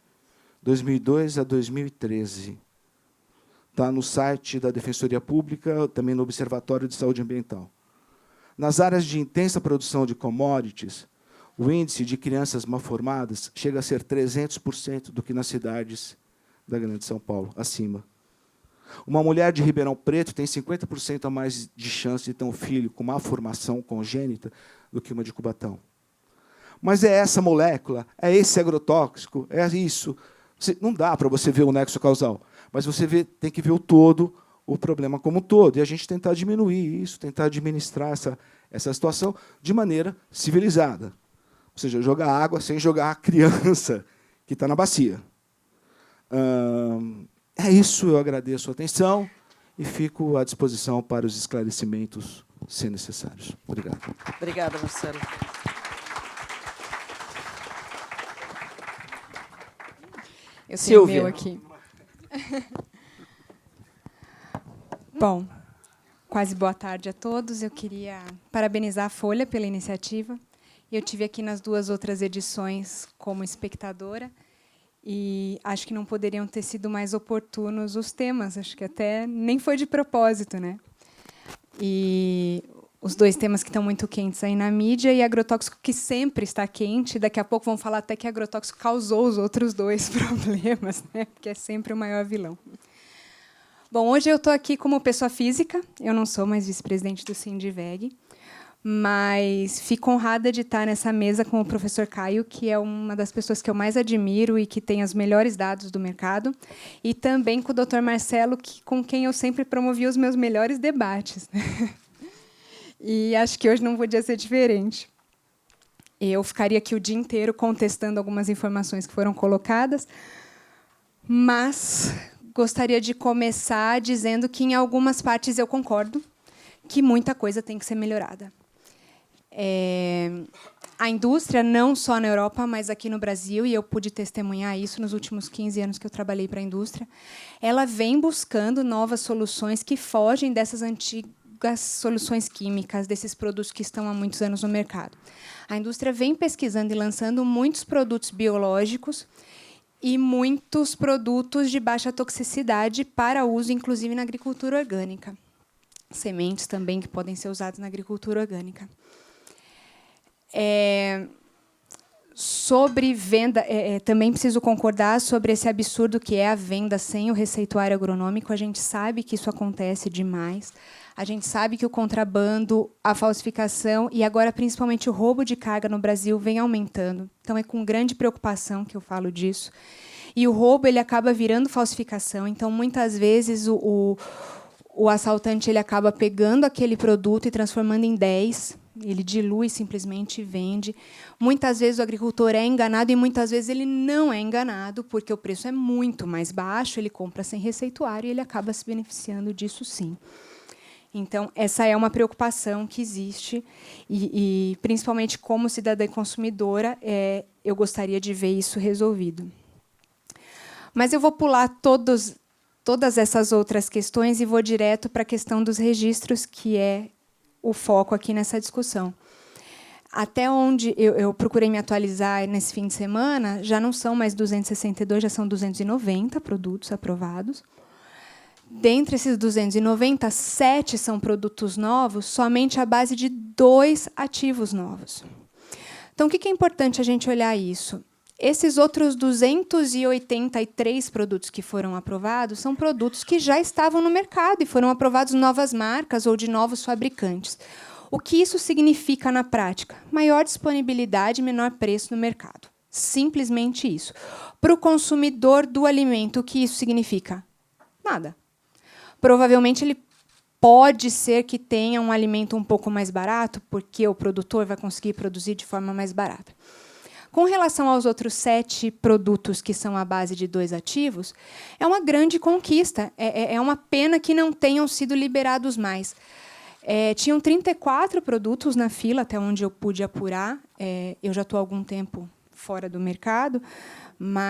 C: 2002 a 2013. Está no site da Defensoria Pública, também no Observatório de Saúde Ambiental. Nas áreas de intensa produção de commodities, o índice de crianças malformadas chega a ser 300% do que nas cidades da Grande São Paulo, acima. Uma mulher de Ribeirão Preto tem 50% a mais de chance de ter um filho com malformação congênita do que uma de Cubatão. Mas é essa molécula, é esse agrotóxico, é isso. Não dá para você ver o nexo causal, mas você tem que ver o todo, o problema como um todo, e a gente tentar diminuir isso, tentar administrar essa situação de maneira civilizada. Ou seja, jogar água sem jogar a criança que está na bacia. É isso, eu agradeço a atenção e fico à disposição para os esclarecimentos, se necessários. Obrigado.
A: Obrigada, Marcelo.
D: Eu tenho o
A: Silvia.
D: meu aqui. Bom, quase boa tarde a todos. Eu queria parabenizar a Folha pela iniciativa. Eu tive aqui nas 2 outras edições como espectadora e acho que não poderiam ter sido mais oportunos os temas. Acho que até nem foi de propósito, né? E os 2 temas que estão muito quentes aí na mídia e agrotóxico que sempre está quente. Daqui a pouco vão falar até que agrotóxico causou os outros 2 problemas, né? Porque é sempre o maior vilão. Bom, hoje eu estou aqui como pessoa física. Eu não sou mais vice-presidente do Sindiveg, mas fico honrada de estar nessa mesa com o professor Caio, que é uma das pessoas que eu mais admiro e que tem os melhores dados do mercado, e também com o Dr. Marcelo, com quem eu sempre promovi os meus melhores debates. E acho que hoje não podia ser diferente. Eu ficaria aqui o dia inteiro contestando algumas informações que foram colocadas, mas gostaria de começar dizendo que, em algumas partes, eu concordo que muita coisa tem que ser melhorada. A indústria, não só na Europa, mas aqui no Brasil, e eu pude testemunhar isso nos últimos 15 anos que eu trabalhei para a indústria, ela vem buscando novas soluções que fogem dessas antigas soluções químicas, desses produtos que estão há muitos anos no mercado. A indústria vem pesquisando e lançando muitos produtos biológicos e muitos produtos de baixa toxicidade para uso, inclusive, na agricultura orgânica. Sementes também que podem ser usadas na agricultura orgânica. Sobre venda, também preciso concordar sobre esse absurdo que é a venda sem o receituário agronômico. A gente sabe que isso acontece demais. A gente sabe que o contrabando, a falsificação e agora principalmente o roubo de carga no Brasil vem aumentando. Então é com grande preocupação que eu falo disso. E o roubo ele acaba virando falsificação. Então muitas vezes o assaltante ele acaba pegando aquele produto e transformando em 10. Ele dilui simplesmente e vende. Muitas vezes o agricultor é enganado e muitas vezes ele não é enganado, porque o preço é muito mais baixo, ele compra sem receituário e ele acaba se beneficiando disso, sim. Então, essa é uma preocupação que existe e principalmente como cidadã e consumidora, eu gostaria de ver isso resolvido. Mas eu vou pular todas essas outras questões e vou direto para a questão dos registros, que é o foco aqui nessa discussão. Até onde eu procurei me atualizar nesse fim de semana, já não são mais 262, já são 290 produtos aprovados. Dentre esses 290, 7 são produtos novos, somente à base de 2 ativos novos. Então, o que é importante a gente olhar isso? Esses outros 283 produtos que foram aprovados são produtos que já estavam no mercado e foram aprovados novas marcas ou de novos fabricantes. O que isso significa na prática? Maior disponibilidade e menor preço no mercado. Simplesmente isso. Para o consumidor do alimento, o que isso significa? Nada. Provavelmente ele pode ser que tenha um alimento um pouco mais barato, porque o produtor vai conseguir produzir de forma mais barata. Com relação aos outros 7 produtos que são à base de 2 ativos, é uma grande conquista. É uma pena que não tenham sido liberados mais. Tinham 34 produtos na fila, até onde eu pude apurar. Eu já estou há algum tempo fora do mercado,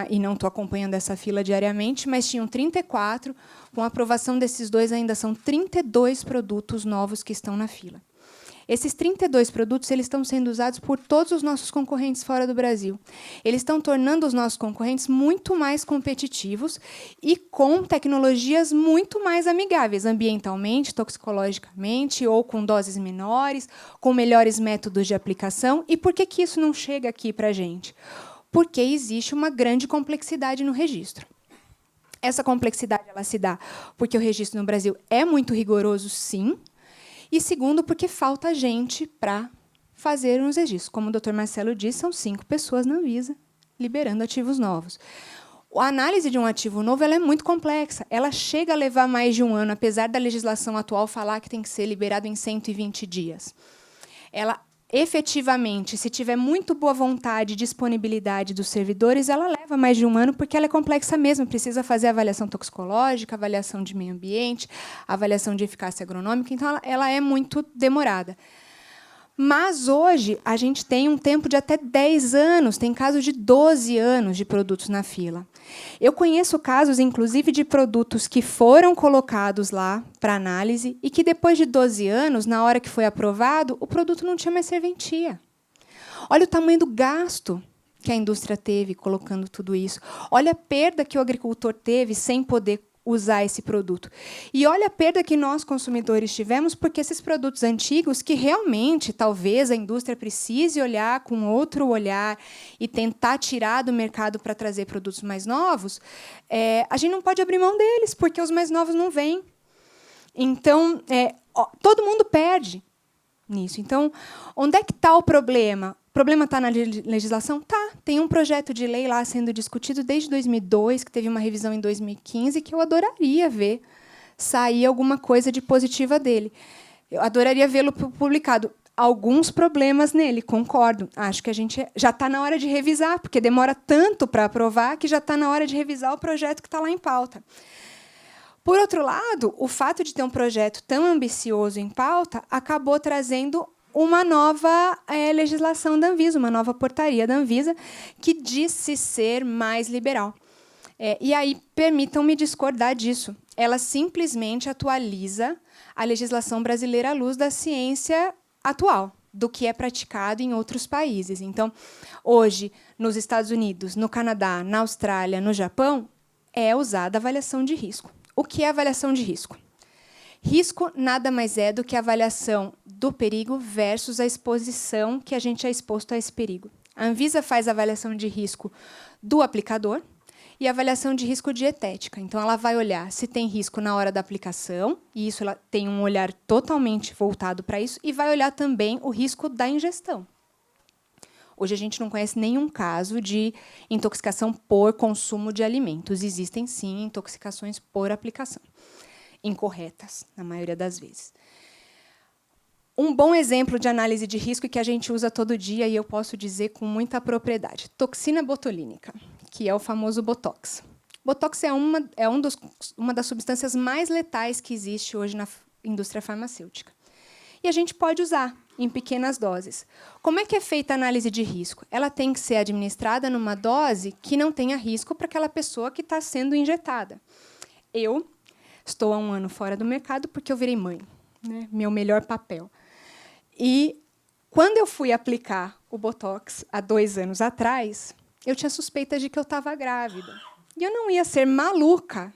D: e não estou acompanhando essa fila diariamente, mas tinham 34. Com a aprovação desses 2, ainda são 32 produtos novos que estão na fila. Esses 32 produtos eles estão sendo usados por todos os nossos concorrentes fora do Brasil. Eles estão tornando os nossos concorrentes muito mais competitivos e com tecnologias muito mais amigáveis, ambientalmente, toxicologicamente, ou com doses menores, com melhores métodos de aplicação. E por que isso não chega aqui para a gente? Porque existe uma grande complexidade no registro. Essa complexidade ela se dá porque o registro no Brasil é muito rigoroso, sim, e segundo, porque falta gente para fazer uns registros. Como o Dr. Marcelo disse, são 5 pessoas na Anvisa liberando ativos novos. A análise de um ativo novo ela é muito complexa. Ela chega a levar mais de um ano, apesar da legislação atual falar que tem que ser liberado em 120 dias. Ela efetivamente, se tiver muito boa vontade e disponibilidade dos servidores, ela leva mais de 1 ano, porque ela é complexa mesmo. Precisa fazer avaliação toxicológica, avaliação de meio ambiente, avaliação de eficácia agronômica. Então, ela é muito demorada. Mas, hoje, a gente tem um tempo de até 10 anos, tem casos de 12 anos de produtos na fila. Eu conheço casos, inclusive, de produtos que foram colocados lá para análise e que, depois de 12 anos, na hora que foi aprovado, o produto não tinha mais serventia. Olha o tamanho do gasto que a indústria teve colocando tudo isso. Olha a perda que o agricultor teve sem poder usar esse produto. E olha a perda que nós, consumidores, tivemos, porque esses produtos antigos, que realmente, talvez, a indústria precise olhar com outro olhar e tentar tirar do mercado para trazer produtos mais novos, a gente não pode abrir mão deles, porque os mais novos não vêm. Então, todo mundo perde nisso. Então, onde é que está o problema? O problema está na legislação? Tá. Tem um projeto de lei lá sendo discutido desde 2002, que teve uma revisão em 2015, que eu adoraria ver sair alguma coisa de positiva dele. Eu adoraria vê-lo publicado. Alguns problemas nele, concordo. Acho que a gente já está na hora de revisar, porque demora tanto para aprovar que já está na hora de revisar o projeto que está lá em pauta. Por outro lado, o fato de ter um projeto tão ambicioso em pauta acabou trazendo uma nova legislação da Anvisa, uma nova portaria da Anvisa, que disse ser mais liberal. E aí, permitam-me discordar disso. Ela simplesmente atualiza a legislação brasileira à luz da ciência atual, do que é praticado em outros países. Então, hoje, nos Estados Unidos, no Canadá, na Austrália, no Japão, é usada a avaliação de risco. O que é avaliação de risco? Risco nada mais é do que a avaliação do perigo versus a exposição que a gente é exposto a esse perigo. A Anvisa faz a avaliação de risco do aplicador e a avaliação de risco dietética. Então, ela vai olhar se tem risco na hora da aplicação, e isso ela tem um olhar totalmente voltado para isso, e vai olhar também o risco da ingestão. Hoje, a gente não conhece nenhum caso de intoxicação por consumo de alimentos. Existem, sim, intoxicações por aplicação. Incorretas, na maioria das vezes. Um bom exemplo de análise de risco que a gente usa todo dia, e eu posso dizer com muita propriedade, toxina botulínica, que é o famoso Botox. Botox é uma das substâncias mais letais que existe hoje na indústria farmacêutica. E a gente pode usar em pequenas doses. Como é que é feita a análise de risco? Ela tem que ser administrada numa dose que não tenha risco para aquela pessoa que está sendo injetada. Eu estou há 1 ano fora do mercado porque eu virei mãe, né? Meu melhor papel. E, quando eu fui aplicar o Botox, há 2 anos atrás, eu tinha suspeita de que eu estava grávida. E eu não ia ser maluca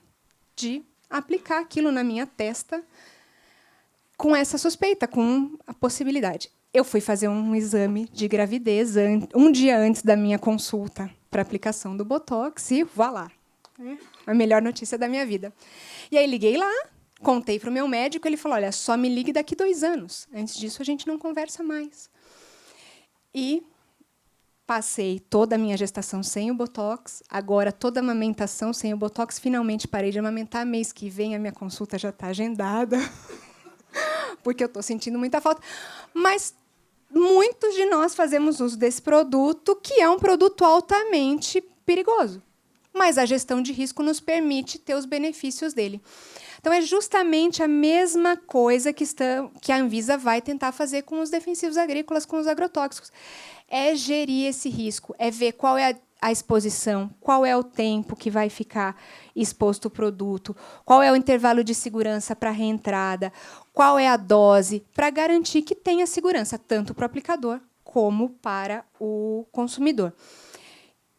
D: de aplicar aquilo na minha testa com essa suspeita, com a possibilidade. Eu fui fazer um exame de gravidez um dia antes da minha consulta para aplicação do Botox e vá lá. A melhor notícia da minha vida. E aí liguei lá, contei para o meu médico, ele falou, olha, só me ligue daqui 2 anos. Antes disso, a gente não conversa mais. E passei toda a minha gestação sem o Botox, agora toda a amamentação sem o Botox, finalmente parei de amamentar, mês que vem a minha consulta já está agendada, porque eu estou sentindo muita falta. Mas muitos de nós fazemos uso desse produto, que é um produto altamente perigoso. Mas a gestão de risco nos permite ter os benefícios dele. Então, é justamente a mesma coisa que a Anvisa vai tentar fazer com os defensivos agrícolas, com os agrotóxicos. É gerir esse risco, é ver qual é a exposição, qual é o tempo que vai ficar exposto o produto, qual é o intervalo de segurança para a reentrada, qual é a dose, para garantir que tenha segurança, tanto para o aplicador como para o consumidor.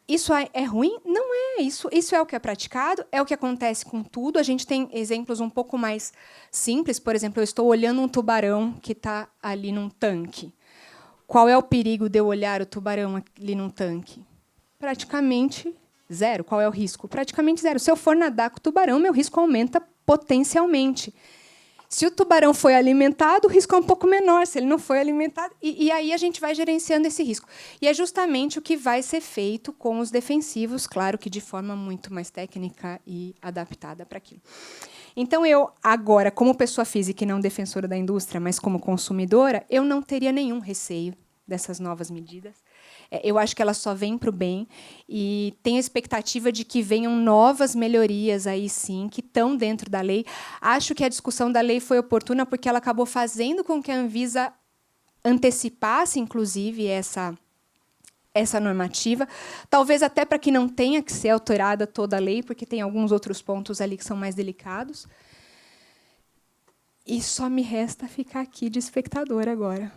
D: Isso é ruim? Não é. Isso é o que é praticado, é o que acontece com tudo. A gente tem exemplos um pouco mais simples. Por exemplo, eu estou olhando um tubarão que está ali num tanque. Qual é o perigo de eu olhar o tubarão ali num tanque? Praticamente zero. Qual é o risco? Praticamente zero. Se eu for nadar com o tubarão, meu risco aumenta potencialmente. Se o tubarão foi alimentado, o risco é um pouco menor. Se ele não foi alimentado... E aí a gente vai gerenciando esse risco. E é justamente o que vai ser feito com os defensivos, claro que de forma muito mais técnica e adaptada para aquilo. Então, eu, agora, como pessoa física e não defensora da indústria, mas como consumidora, eu não teria nenhum receio dessas novas medidas. Eu acho que elas só vêm para o bem e tenho a expectativa de que venham novas melhorias aí sim, que estão dentro da lei. Acho que a discussão da lei foi oportuna porque ela acabou fazendo com que a Anvisa antecipasse, inclusive, essa normativa, talvez até para que não tenha que ser alterada toda a lei, porque tem alguns outros pontos ali que são mais delicados. E só me resta ficar aqui de espectador agora.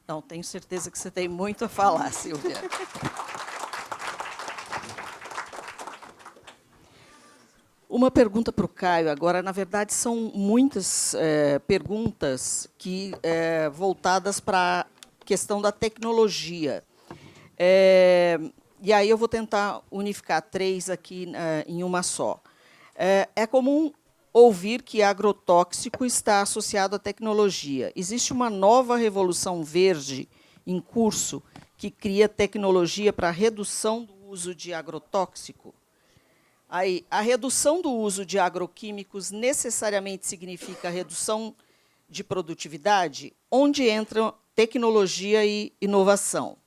A: Não, tenho certeza que você tem muito a falar, Silvia. Uma pergunta para o Caio agora. Na verdade, são muitas perguntas voltadas para a questão da tecnologia. E aí eu vou tentar unificar 3 aqui em uma só. É comum ouvir que agrotóxico está associado à tecnologia. Existe uma nova revolução verde em curso que cria tecnologia para a redução do uso de agrotóxico? Aí, a redução do uso de agroquímicos necessariamente significa redução de produtividade? Onde entram tecnologia e inovação?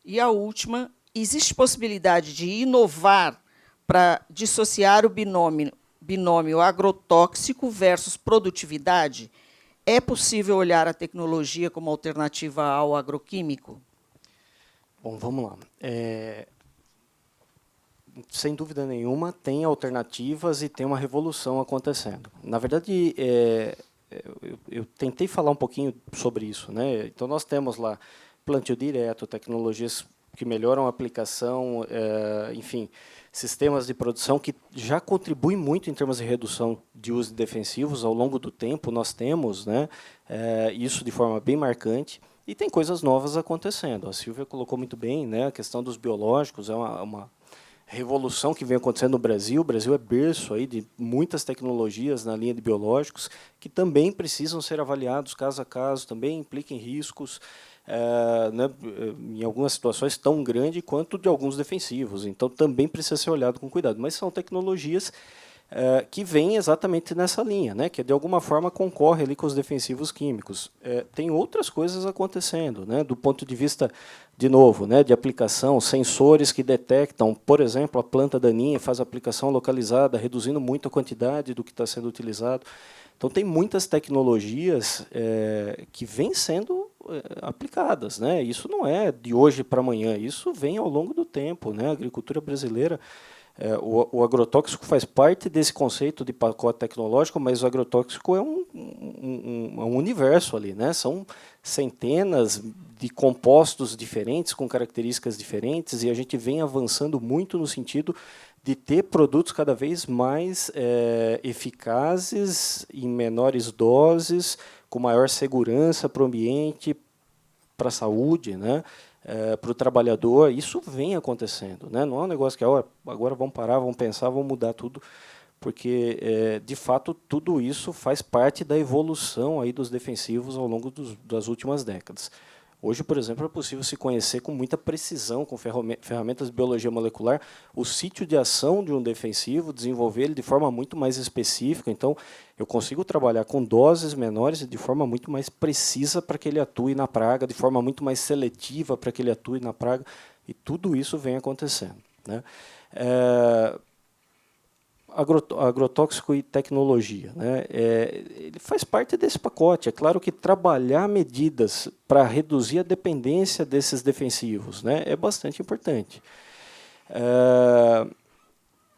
A: E a última, existe possibilidade de inovar para dissociar o binômio agrotóxico versus produtividade? É possível olhar a tecnologia como alternativa ao agroquímico?
B: Bom, vamos lá. Sem dúvida nenhuma, tem alternativas e tem uma revolução acontecendo. Na verdade, eu tentei falar um pouquinho sobre isso, né? Então, nós temos lá plantio direto, tecnologias que melhoram a aplicação, enfim, sistemas de produção que já contribuem muito em termos de redução de uso de defensivos ao longo do tempo. Nós temos, né, isso de forma bem marcante. E tem coisas novas acontecendo. A Silvia colocou muito bem, né, a questão dos biológicos é uma revolução que vem acontecendo no Brasil. O Brasil é berço aí de muitas tecnologias na linha de biológicos que também precisam ser avaliados caso a caso, também implicam riscos, né, em algumas situações tão grande quanto de alguns defensivos. Então, também precisa ser olhado com cuidado. Mas são tecnologias que vêm exatamente nessa linha, né, que de alguma forma concorre ali com os defensivos químicos. Tem outras coisas acontecendo, né, do ponto de vista, de novo, né, de aplicação, sensores que detectam, por exemplo, a planta daninha, faz a aplicação localizada, reduzindo muito a quantidade do que está sendo utilizado. Então, tem muitas tecnologias que vêm sendo aplicadas, né? Isso não é de hoje para amanhã, isso vem ao longo do tempo, né? A agricultura brasileira, o agrotóxico faz parte desse conceito de pacote tecnológico, mas o agrotóxico é um universo ali, né? São centenas de compostos diferentes, com características diferentes, e a gente vem avançando muito no sentido de ter produtos cada vez mais eficazes, em menores doses, com maior segurança para o ambiente, para a saúde, né? Para o trabalhador. Isso vem acontecendo, né? Não é um negócio que agora vamos parar, vamos pensar, vamos mudar tudo, porque, de fato, tudo isso faz parte da evolução aí dos defensivos ao longo das últimas décadas. Hoje, por exemplo, é possível se conhecer com muita precisão, com ferramentas de biologia molecular, o sítio de ação de um defensivo, desenvolver ele de forma muito mais específica. Então, eu consigo trabalhar com doses menores e de forma muito mais precisa para que ele atue na praga, de forma muito mais seletiva para que ele atue na praga, e tudo isso vem acontecendo, né? Agrotóxico e tecnologia, né? Ele faz parte desse pacote. É claro que trabalhar medidas para reduzir a dependência desses defensivos, né, é bastante importante.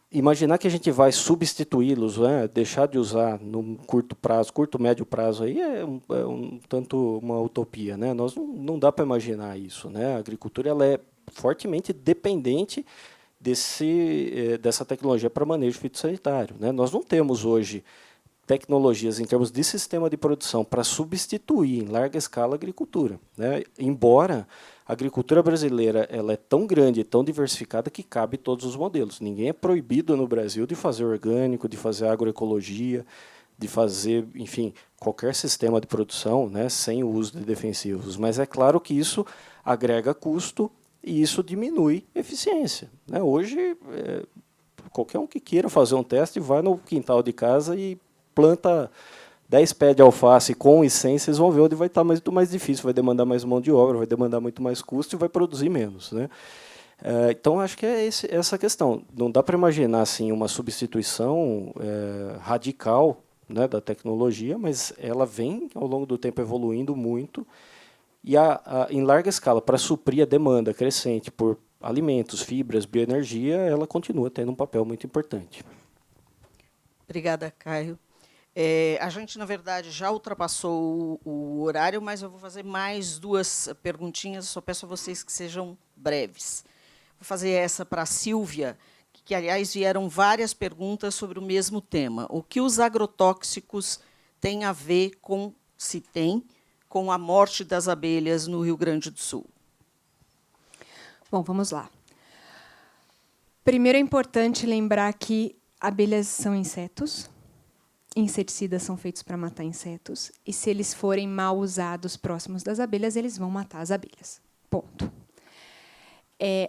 B: Imaginar que a gente vai substituí-los, né, deixar de usar no curto prazo, curto, médio prazo, aí é um tanto uma utopia, né? Nós não dá para imaginar isso, né? A agricultura ela é fortemente dependente dessa tecnologia para manejo fitossanitário, né? Nós não temos hoje tecnologias em termos de sistema de produção para substituir em larga escala a agricultura, né? Embora a agricultura brasileira ela é tão grande e tão diversificada que cabe todos os modelos. Ninguém é proibido no Brasil de fazer orgânico, de fazer agroecologia, de fazer, enfim, qualquer sistema de produção, né, sem o uso de defensivos. Mas é claro que isso agrega custo e isso diminui eficiência, né? Hoje, qualquer um que queira fazer um teste vai no quintal de casa e planta 10 pés de alface com e sem, vocês vão ver onde vai estar muito mais difícil, vai demandar mais mão de obra, vai demandar muito mais custo e vai produzir menos, né? Então, acho que é essa questão. Não dá para imaginar assim, uma substituição radical, né, da tecnologia, mas ela vem, ao longo do tempo, evoluindo muito, e em larga escala, para suprir a demanda crescente por alimentos, fibras, bioenergia, ela continua tendo um papel muito importante.
A: Obrigada, Caio. A gente, na verdade, já ultrapassou o horário, mas eu vou fazer mais 2 perguntinhas, só peço a vocês que sejam breves. Vou fazer essa para a Sílvia, que, aliás, vieram várias perguntas sobre o mesmo tema. O que os agrotóxicos têm a ver se tem, com a morte das abelhas no Rio Grande do Sul?
D: Bom, vamos lá. Primeiro, é importante lembrar que abelhas são insetos, inseticidas são feitos para matar insetos, e se eles forem mal usados próximos das abelhas, eles vão matar as abelhas. Ponto.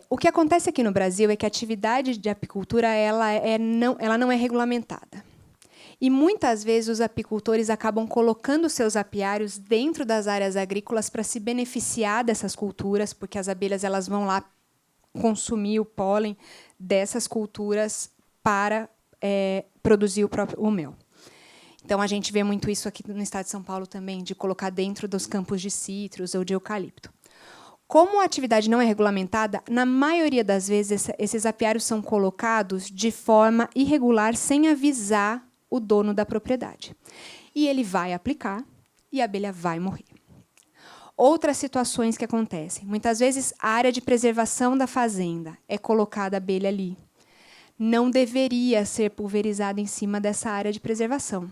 D: O que acontece aqui no Brasil é que a atividade de apicultura ela não é regulamentada. E, muitas vezes, os apicultores acabam colocando seus apiários dentro das áreas agrícolas para se beneficiar dessas culturas, porque as abelhas elas vão lá consumir o pólen dessas culturas para produzir o mel. Então, a gente vê muito isso aqui no estado de São Paulo também, de colocar dentro dos campos de citros ou de eucalipto. Como a atividade não é regulamentada, na maioria das vezes, esses apiários são colocados de forma irregular, sem avisar o dono da propriedade. E ele vai aplicar e a abelha vai morrer. Outras situações que acontecem. Muitas vezes, a área de preservação da fazenda é colocada a abelha ali. Não deveria ser pulverizada em cima dessa área de preservação.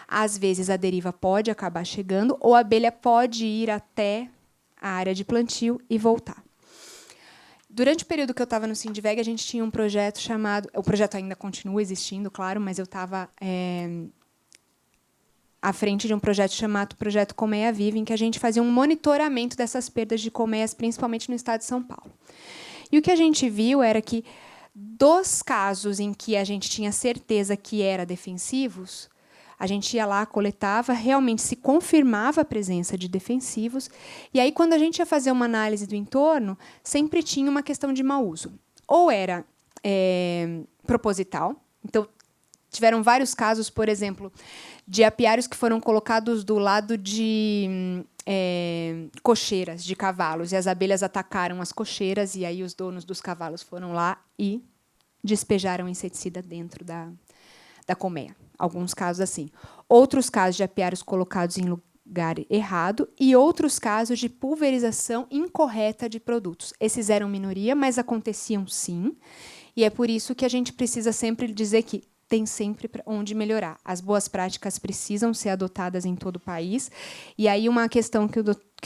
D: Às vezes, a deriva pode acabar chegando ou a abelha pode ir até a área de plantio e voltar. Durante o período que eu estava no Sindiveg, a gente tinha um projeto chamado... O projeto ainda continua existindo, claro, mas eu estava à frente de um projeto chamado Projeto Colmeia Viva, em que a gente fazia um monitoramento dessas perdas de colmeias, principalmente no estado de São Paulo. E o que a gente viu era que, dos casos em que a gente tinha certeza que eram defensivos, a gente ia lá, coletava, realmente se confirmava a presença de defensivos, e aí, quando a gente ia fazer uma análise do entorno, sempre tinha uma questão de mau uso. Ou era proposital, então, tiveram vários casos, por exemplo, de apiários que foram colocados do lado de cocheiras de cavalos, e as abelhas atacaram as cocheiras, e aí os donos dos cavalos foram lá e despejaram inseticida dentro da colmeia. Alguns casos assim. Outros casos de apiários colocados em lugar errado e outros casos de pulverização incorreta de produtos. Esses eram minoria, mas aconteciam sim. E é por isso que a gente precisa sempre dizer que tem sempre onde melhorar. As boas práticas precisam ser adotadas em todo o país. E aí uma questão que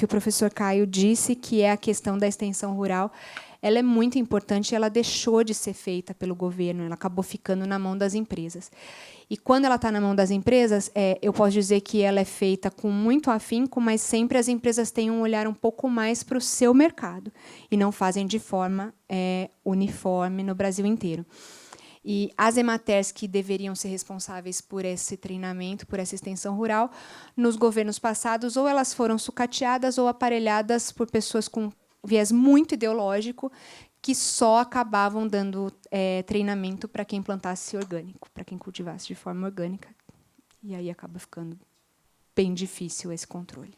D: o professor Caio disse, que é a questão da extensão rural, ela é muito importante, ela deixou de ser feita pelo governo, ela acabou ficando na mão das empresas. E, quando ela está na mão das empresas, eu posso dizer que ela é feita com muito afinco, mas sempre as empresas têm um olhar um pouco mais para o seu mercado e não fazem de forma uniforme no Brasil inteiro. E as EMATERs, que deveriam ser responsáveis por esse treinamento, por essa extensão rural, nos governos passados, ou elas foram sucateadas ou aparelhadas por pessoas com viés muito ideológico, que só acabavam dando treinamento para quem plantasse orgânico, para quem cultivasse de forma orgânica. E aí acaba ficando bem difícil esse controle.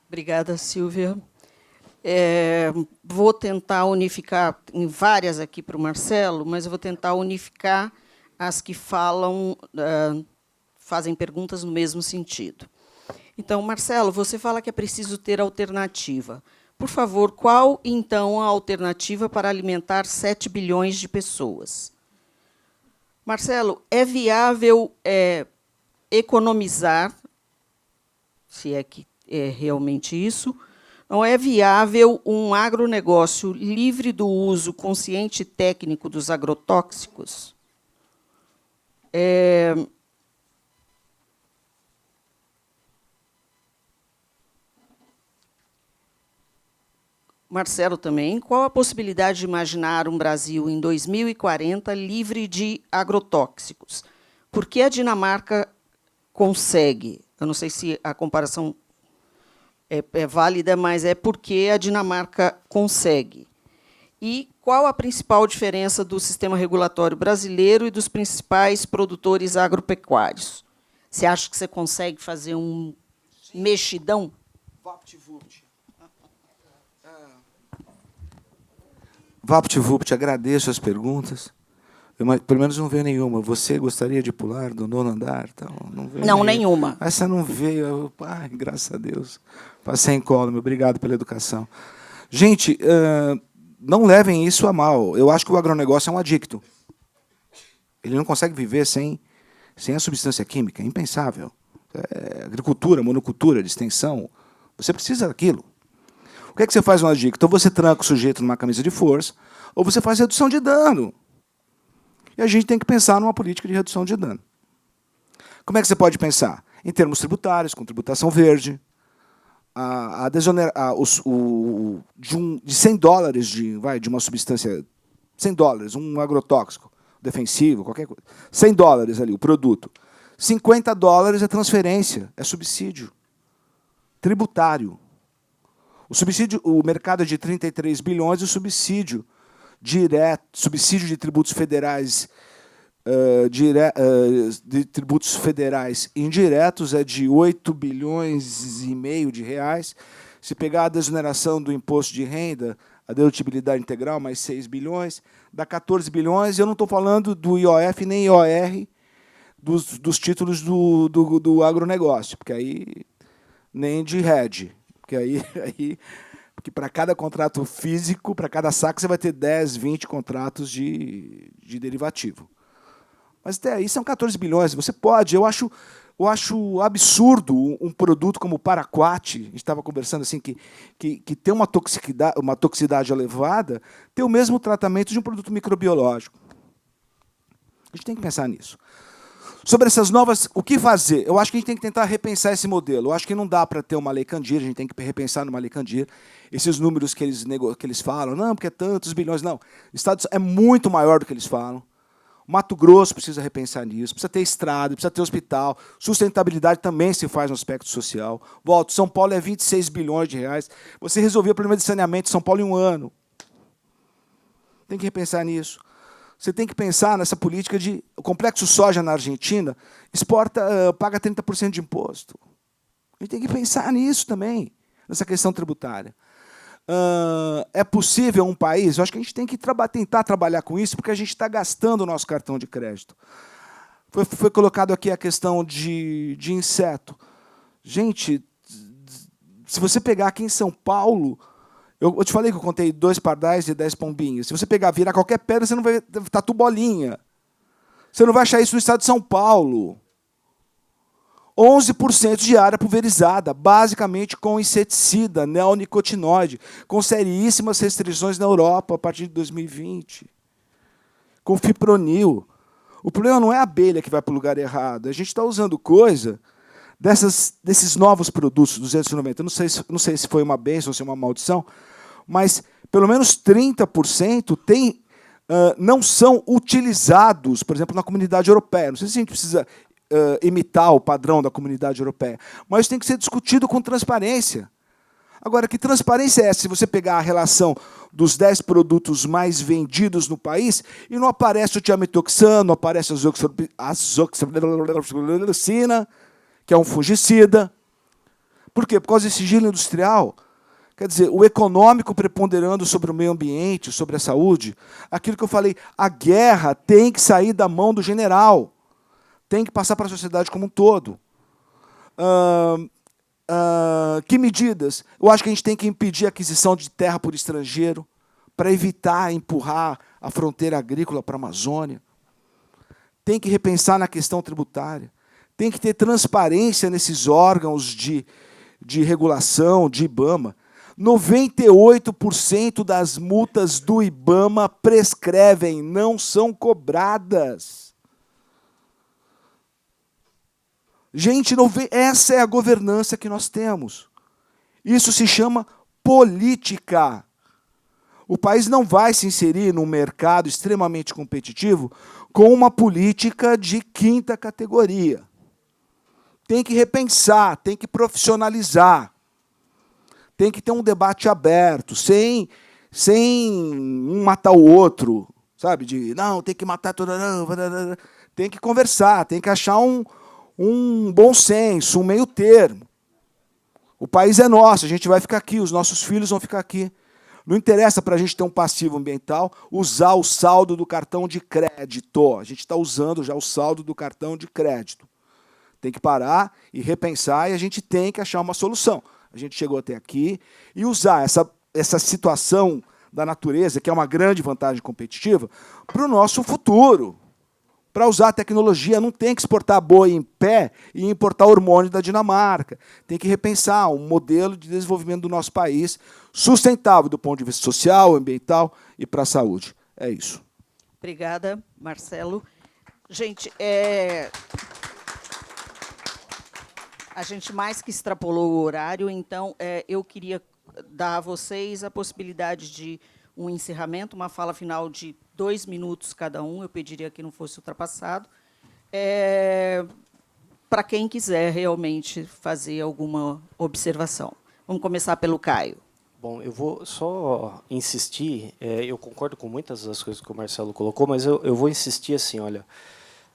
A: Obrigada, Sílvia. Vou tentar unificar, em várias aqui para o Marcelo, mas eu vou tentar unificar as que fazem perguntas no mesmo sentido. Então, Marcelo, você fala que é preciso ter alternativa. Por favor, qual, então, a alternativa para alimentar 7 bilhões de pessoas? Marcelo, é viável economizar, se é que é realmente isso, não é viável um agronegócio livre do uso consciente e técnico dos agrotóxicos? Marcelo também, qual a possibilidade de imaginar um Brasil em 2040 livre de agrotóxicos? Por que a Dinamarca consegue? Eu não sei se a comparação é válida, mas é porque a Dinamarca consegue. E qual a principal diferença do sistema regulatório brasileiro e dos principais produtores agropecuários? Você acha que você consegue fazer um mexidão?
C: VaptVupt, agradeço as perguntas. Pelo menos não veio nenhuma. Você gostaria de pular do 9º andar? Então, não veio
A: nenhuma.
C: Essa não veio. Ai, graças a Deus. Passei em colme. Obrigado pela educação. Gente, não levem isso a mal. Eu acho que o agronegócio é um adicto. Ele não consegue viver sem a substância química. É impensável. Agricultura, monocultura, de extensão. Você precisa daquilo. O que é que você faz no adicto? Ou você tranca o sujeito numa camisa de força, ou você faz redução de dano. E a gente tem que pensar numa política de redução de dano. Como é que você pode pensar? Em termos tributários, com tributação verde, de $100 de uma substância, $100, um agrotóxico, defensivo, qualquer coisa. $100 ali, o produto. $50 é transferência, é subsídio tributário. O mercado é de 33 bilhões, o subsídio direto, subsídio de tributos federais, de tributos federais indiretos é de 8,5 bilhões de reais. Se pegar a desoneração do imposto de renda, a dedutibilidade integral, mais 6 bilhões, dá 14 bilhões. Eu não estou falando do IOF nem IOR dos títulos do agronegócio, porque aí nem de RED, porque para cada contrato físico, para cada saco, você vai ter 10, 20 contratos de derivativo. Mas até aí são 14 bilhões. Você pode, eu acho absurdo um produto como o Paraquat, a gente estava conversando assim, que tem uma toxicidade elevada, ter o mesmo tratamento de um produto microbiológico. A gente tem que pensar nisso. Sobre essas novas, o que fazer? Eu acho que a gente tem que tentar repensar esse modelo. Eu acho que não dá para ter uma lei Candir, a gente tem que repensar numa lei Candir. Esses números que eles falam, não, porque é tantos bilhões, não. O Estado é muito maior do que eles falam. O Mato Grosso precisa repensar nisso, precisa ter estrada, precisa ter hospital. Sustentabilidade também se faz no aspecto social. Volto, São Paulo é 26 bilhões de reais. Você resolveu o problema de saneamento de São Paulo em um ano. Tem que repensar nisso. Você tem que pensar nessa política de... O complexo soja na Argentina paga 30% de imposto. A gente tem que pensar nisso também, nessa questão tributária. É possível um país... Eu acho que a gente tem que tentar trabalhar com isso, porque a gente está gastando o nosso cartão de crédito. Foi colocado aqui a questão de inseto. Gente, se você pegar aqui em São Paulo... Eu te falei que eu contei 2 pardais e 10 pombinhas. Se você virar qualquer pedra, você não vai tatu bolinha. Você não vai achar isso no estado de São Paulo. 11% de área pulverizada, basicamente com inseticida, neonicotinoide, com seríssimas restrições na Europa a partir de 2020. Com fipronil. O problema não é a abelha que vai para o lugar errado. A gente está usando coisa desses novos produtos, 290. Eu não sei se foi uma bênção ou se é uma maldição, mas pelo menos 30% não são utilizados, por exemplo, na comunidade europeia. Não sei se a gente precisa imitar o padrão da comunidade europeia, mas tem que ser discutido com transparência. Agora, que transparência é essa? Se você pegar a relação dos 10 produtos mais vendidos no país e não aparece o tiametoxano, não aparece a azoxicilina, que é um fungicida. Por quê? Por causa desse sigilo industrial. Quer dizer, o econômico preponderando sobre o meio ambiente, sobre a saúde. Aquilo que eu falei, a guerra tem que sair da mão do general. Tem que passar para a sociedade como um todo. Que medidas? Eu acho que a gente tem que impedir a aquisição de terra por estrangeiro para evitar empurrar a fronteira agrícola para a Amazônia. Tem que repensar na questão tributária. Tem que ter transparência nesses órgãos de regulação, de IBAMA. 98% das multas do IBAMA prescrevem, não são cobradas. Gente, essa é a governança que nós temos. Isso se chama política. O país não vai se inserir num mercado extremamente competitivo com uma política de 5ª categoria. tem que repensar, tem que profissionalizar, tem que ter um debate aberto, sem um matar o outro, sabe? De, não, tem que matar todo... Tem que conversar, tem que achar um bom senso, um meio termo. O país é nosso, a gente vai ficar aqui, os nossos filhos vão ficar aqui. Não interessa para a gente ter um passivo ambiental usar o saldo do cartão de crédito. A gente está usando já o saldo do cartão de crédito. Tem que parar e repensar, e a gente tem que achar uma solução. A gente chegou até aqui e usar essa situação da natureza, que é uma grande vantagem competitiva, para o nosso futuro. Para usar a tecnologia, não tem que exportar boi em pé e importar hormônio da Dinamarca. Tem que repensar um modelo de desenvolvimento do nosso país sustentável do ponto de vista social, ambiental e para a saúde. É isso.
A: Obrigada, Marcelo. Gente, a gente mais que extrapolou o horário, então eu queria dar a vocês a possibilidade de um encerramento, uma fala final de 2 minutos cada um, eu pediria que não fosse ultrapassado, para quem quiser realmente fazer alguma observação. Vamos começar pelo Caio.
B: Bom, eu vou só insistir, eu concordo com muitas das coisas que o Marcelo colocou, mas eu vou insistir assim, olha,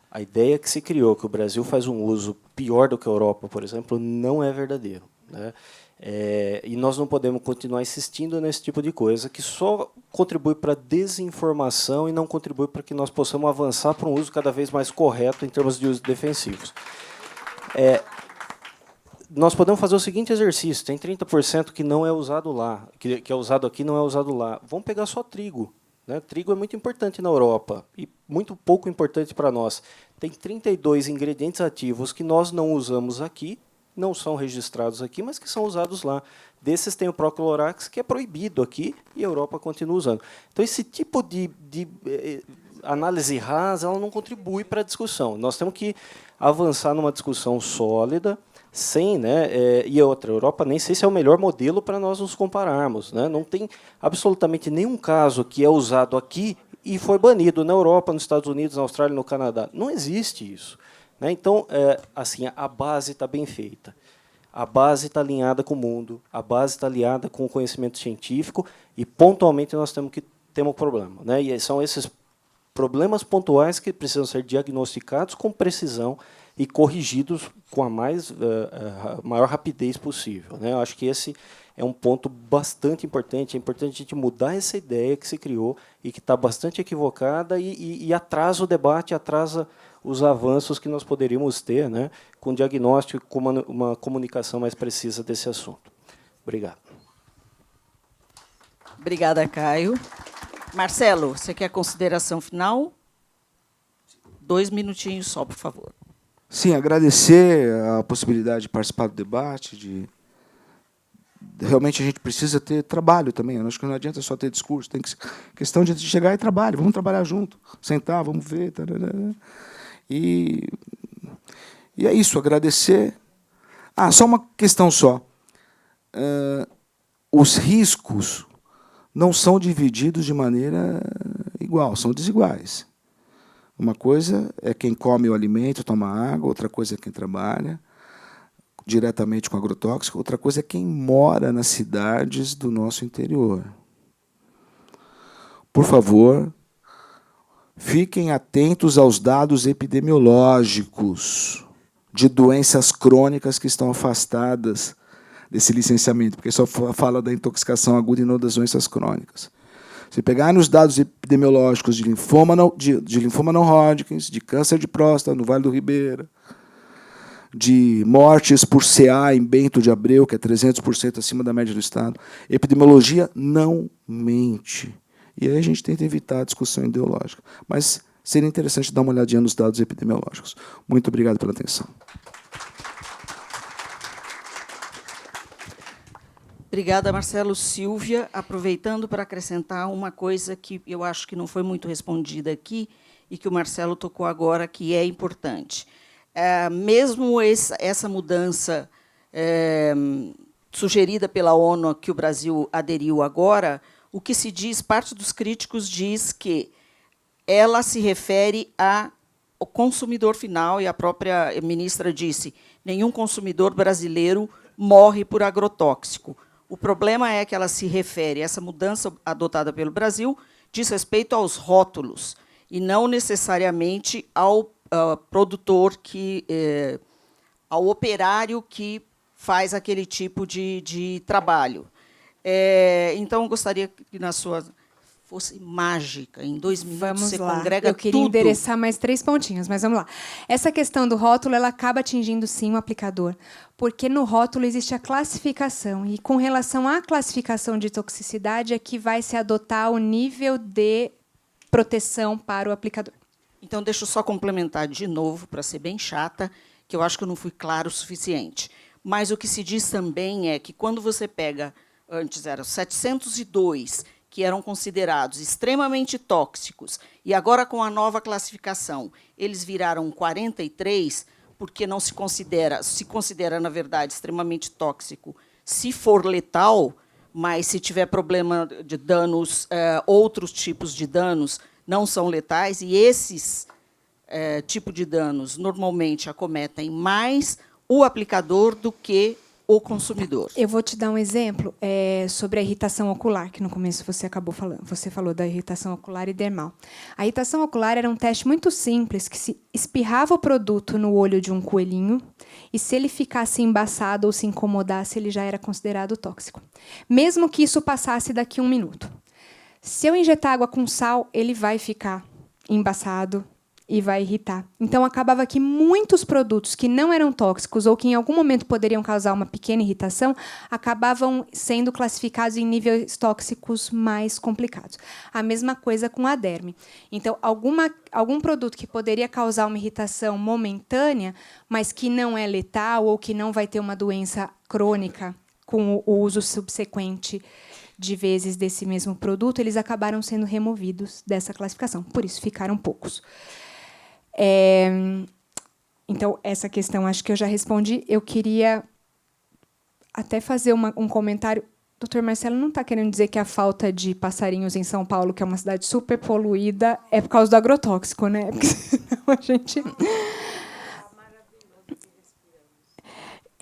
B: a ideia que se criou, que o Brasil faz um uso pior do que a Europa, por exemplo, não é verdadeiro, né? E nós não podemos continuar insistindo nesse tipo de coisa, que só contribui para a desinformação e não contribui para que nós possamos avançar para um uso cada vez mais correto em termos de uso defensivos. Nós podemos fazer o seguinte exercício, tem 30% que não é usado lá, que é usado aqui não é usado lá. Vamos pegar só trigo. Né? Trigo é muito importante na Europa e muito pouco importante para nós. Tem 32 ingredientes ativos que nós não usamos aqui, não são registrados aqui, mas que são usados lá. Desses tem o Proclorax, que é proibido aqui, e a Europa continua usando. Então, esse tipo de análise rasa ela não contribui para a discussão. Nós temos que avançar numa discussão sólida, sem, né, e outra, a Europa nem sei se é o melhor modelo para nós nos compararmos. Né? Não tem absolutamente nenhum caso que é usado aqui e foi banido na Europa, nos Estados Unidos, na Austrália, no Canadá. Não existe isso. Né? Então, assim, a base está bem feita. A base está alinhada com o mundo, a base está alinhada com o conhecimento científico e, pontualmente, nós temos que ter um problema. Né? E são esses problemas pontuais que precisam ser diagnosticados com precisão e corrigidos com a maior rapidez possível. Né? Eu acho que esse é um ponto bastante importante. É importante a gente mudar essa ideia que se criou e que está bastante equivocada e atrasa o debate, atrasa os avanços que nós poderíamos ter, né, com diagnóstico e com uma comunicação mais precisa desse assunto. Obrigado.
A: Obrigada, Caio. Marcelo, você quer consideração final? 2 minutinhos só, por favor.
C: Sim, agradecer a possibilidade de participar do debate. Realmente a gente precisa ter trabalho também. Eu acho que não adianta só ter discurso. Tem que questão de chegar e trabalho. Vamos trabalhar junto, sentar, vamos ver. Tarará. E é isso, agradecer. Só uma questão só. Os riscos não são divididos de maneira igual, são desiguais. Uma coisa é quem come o alimento, toma água, outra coisa é quem trabalha diretamente com agrotóxico, outra coisa é quem mora nas cidades do nosso interior. Por favor, fiquem atentos aos dados epidemiológicos de doenças crônicas que estão afastadas desse licenciamento, porque só fala da intoxicação aguda e não das doenças crônicas. Se pegarem os dados epidemiológicos de linfoma não Hodgkin, de câncer de próstata no Vale do Ribeira, de mortes por CA em Bento de Abreu, que é 300% acima da média do Estado, epidemiologia não mente. E aí a gente tenta evitar a discussão ideológica. Mas seria interessante dar uma olhadinha nos dados epidemiológicos. Muito obrigado pela atenção.
A: Obrigada, Marcelo. Silvia, aproveitando para acrescentar uma coisa que eu acho que não foi muito respondida aqui e que o Marcelo tocou agora, que é importante. Mesmo essa mudança sugerida pela ONU, que o Brasil aderiu agora, o que se diz, parte dos críticos diz que ela se refere a o consumidor final, e a própria ministra disse, nenhum consumidor brasileiro morre por agrotóxico. O problema é que ela se refere, essa mudança adotada pelo Brasil, diz respeito aos rótulos, e não necessariamente ao produtor, ao operário que faz aquele tipo de trabalho. Então, eu gostaria que, na sua... fosse mágica, em 2 minutos
D: Vamos
A: você
D: lá.
A: congrega tudo.
D: Eu queria endereçar mais 3 pontinhos, mas vamos lá. Essa questão do rótulo, ela acaba atingindo, sim, o aplicador, porque no rótulo existe a classificação, e com relação à classificação de toxicidade é que vai se adotar o nível de proteção para o aplicador.
A: Então, deixa eu só complementar de novo, para ser bem chata, que eu acho que eu não fui claro o suficiente. Mas o que se diz também é que, quando você pega, antes eram 702, que eram considerados extremamente tóxicos, e agora, com a nova classificação, eles viraram 43, porque não se considera, na verdade, extremamente tóxico se for letal, mas se tiver problema de danos, outros tipos de danos não são letais, e esses tipos de danos normalmente acometem mais o aplicador do que o consumidor.
D: Eu vou te dar um exemplo sobre a irritação ocular, que no começo você acabou falando. Você falou da irritação ocular e dermal. A irritação ocular era um teste muito simples, que se espirrava o produto no olho de um coelhinho, e se ele ficasse embaçado ou se incomodasse, ele já era considerado tóxico. Mesmo que isso passasse daqui a 1 minuto. Se eu injetar água com sal, ele vai ficar embaçado e vai irritar. Então, acabava que muitos produtos que não eram tóxicos ou que em algum momento poderiam causar uma pequena irritação, acabavam sendo classificados em níveis tóxicos mais complicados. A mesma coisa com a derme. Então, algum produto que poderia causar uma irritação momentânea, mas que não é letal ou que não vai ter uma doença crônica com o uso subsequente de vezes desse mesmo produto, eles acabaram sendo removidos dessa classificação. Por isso, ficaram poucos. Então, essa questão acho que eu já respondi. Eu queria até fazer um comentário. Doutor Marcelo não está querendo dizer que a falta de passarinhos em São Paulo, que é uma cidade super poluída, é por causa do agrotóxico, né? Porque senão a gente...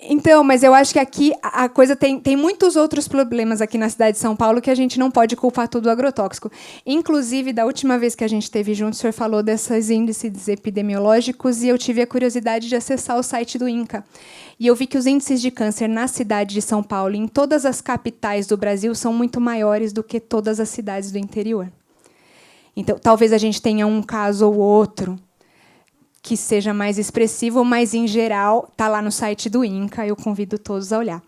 D: Então, mas eu acho que aqui a coisa tem muitos outros problemas aqui na cidade de São Paulo que a gente não pode culpar tudo do agrotóxico. Inclusive, da última vez que a gente esteve junto, o senhor falou desses índices epidemiológicos e eu tive a curiosidade de acessar o site do INCA. E eu vi que os índices de câncer na cidade de São Paulo, em todas as capitais do Brasil, são muito maiores do que todas as cidades do interior. Então, talvez a gente tenha um caso ou outro que seja mais expressivo, mas, em geral, está lá no site do INCA, eu convido todos a olhar.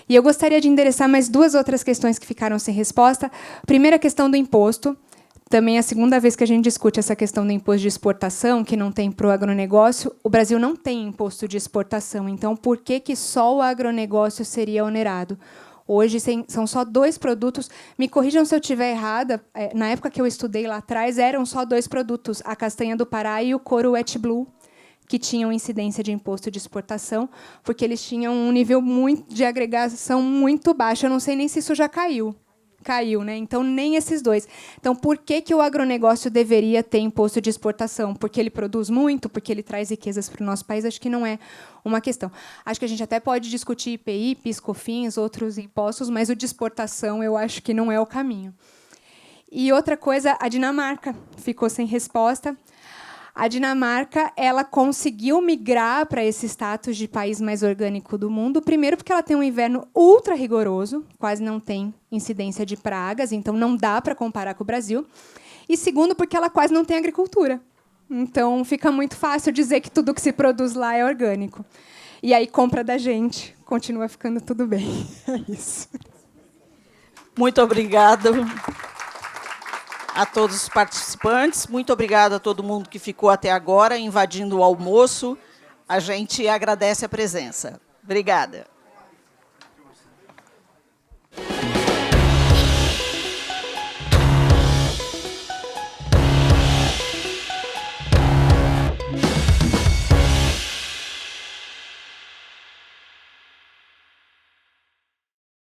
D: E eu gostaria de endereçar mais 2 outras questões que ficaram sem resposta. Primeira, a questão do imposto. Também é a segunda vez que a gente discute essa questão do imposto de exportação, que não tem para o agronegócio. O Brasil não tem imposto de exportação, então, por que só o agronegócio seria onerado? Hoje são só 2 produtos. Me corrijam se eu estiver errada. Na época que eu estudei lá atrás, eram só 2 produtos, a castanha do Pará e o couro Wet Blue, que tinham incidência de imposto de exportação, porque eles tinham um nível de agregação muito baixo. Eu não sei nem se isso já caiu. Caiu, né? Então, nem esses 2. Então, por que o agronegócio deveria ter imposto de exportação? Porque ele produz muito? Porque ele traz riquezas para o nosso país? Acho que não é uma questão. Acho que a gente até pode discutir IPI, PIS, COFINS, outros impostos, mas o de exportação eu acho que não é o caminho. E outra coisa, a Dinamarca ficou sem resposta. A Dinamarca ela conseguiu migrar para esse status de país mais orgânico do mundo, primeiro porque ela tem um inverno ultra rigoroso, quase não tem incidência de pragas, então não dá para comparar com o Brasil, e segundo porque ela quase não tem agricultura. Então fica muito fácil dizer que tudo que se produz lá é orgânico. E aí compra da gente, continua ficando tudo bem. É isso.
A: Muito obrigada a todos os participantes. Muito obrigada a todo mundo que ficou até agora, invadindo o almoço. A gente agradece a presença. Obrigada.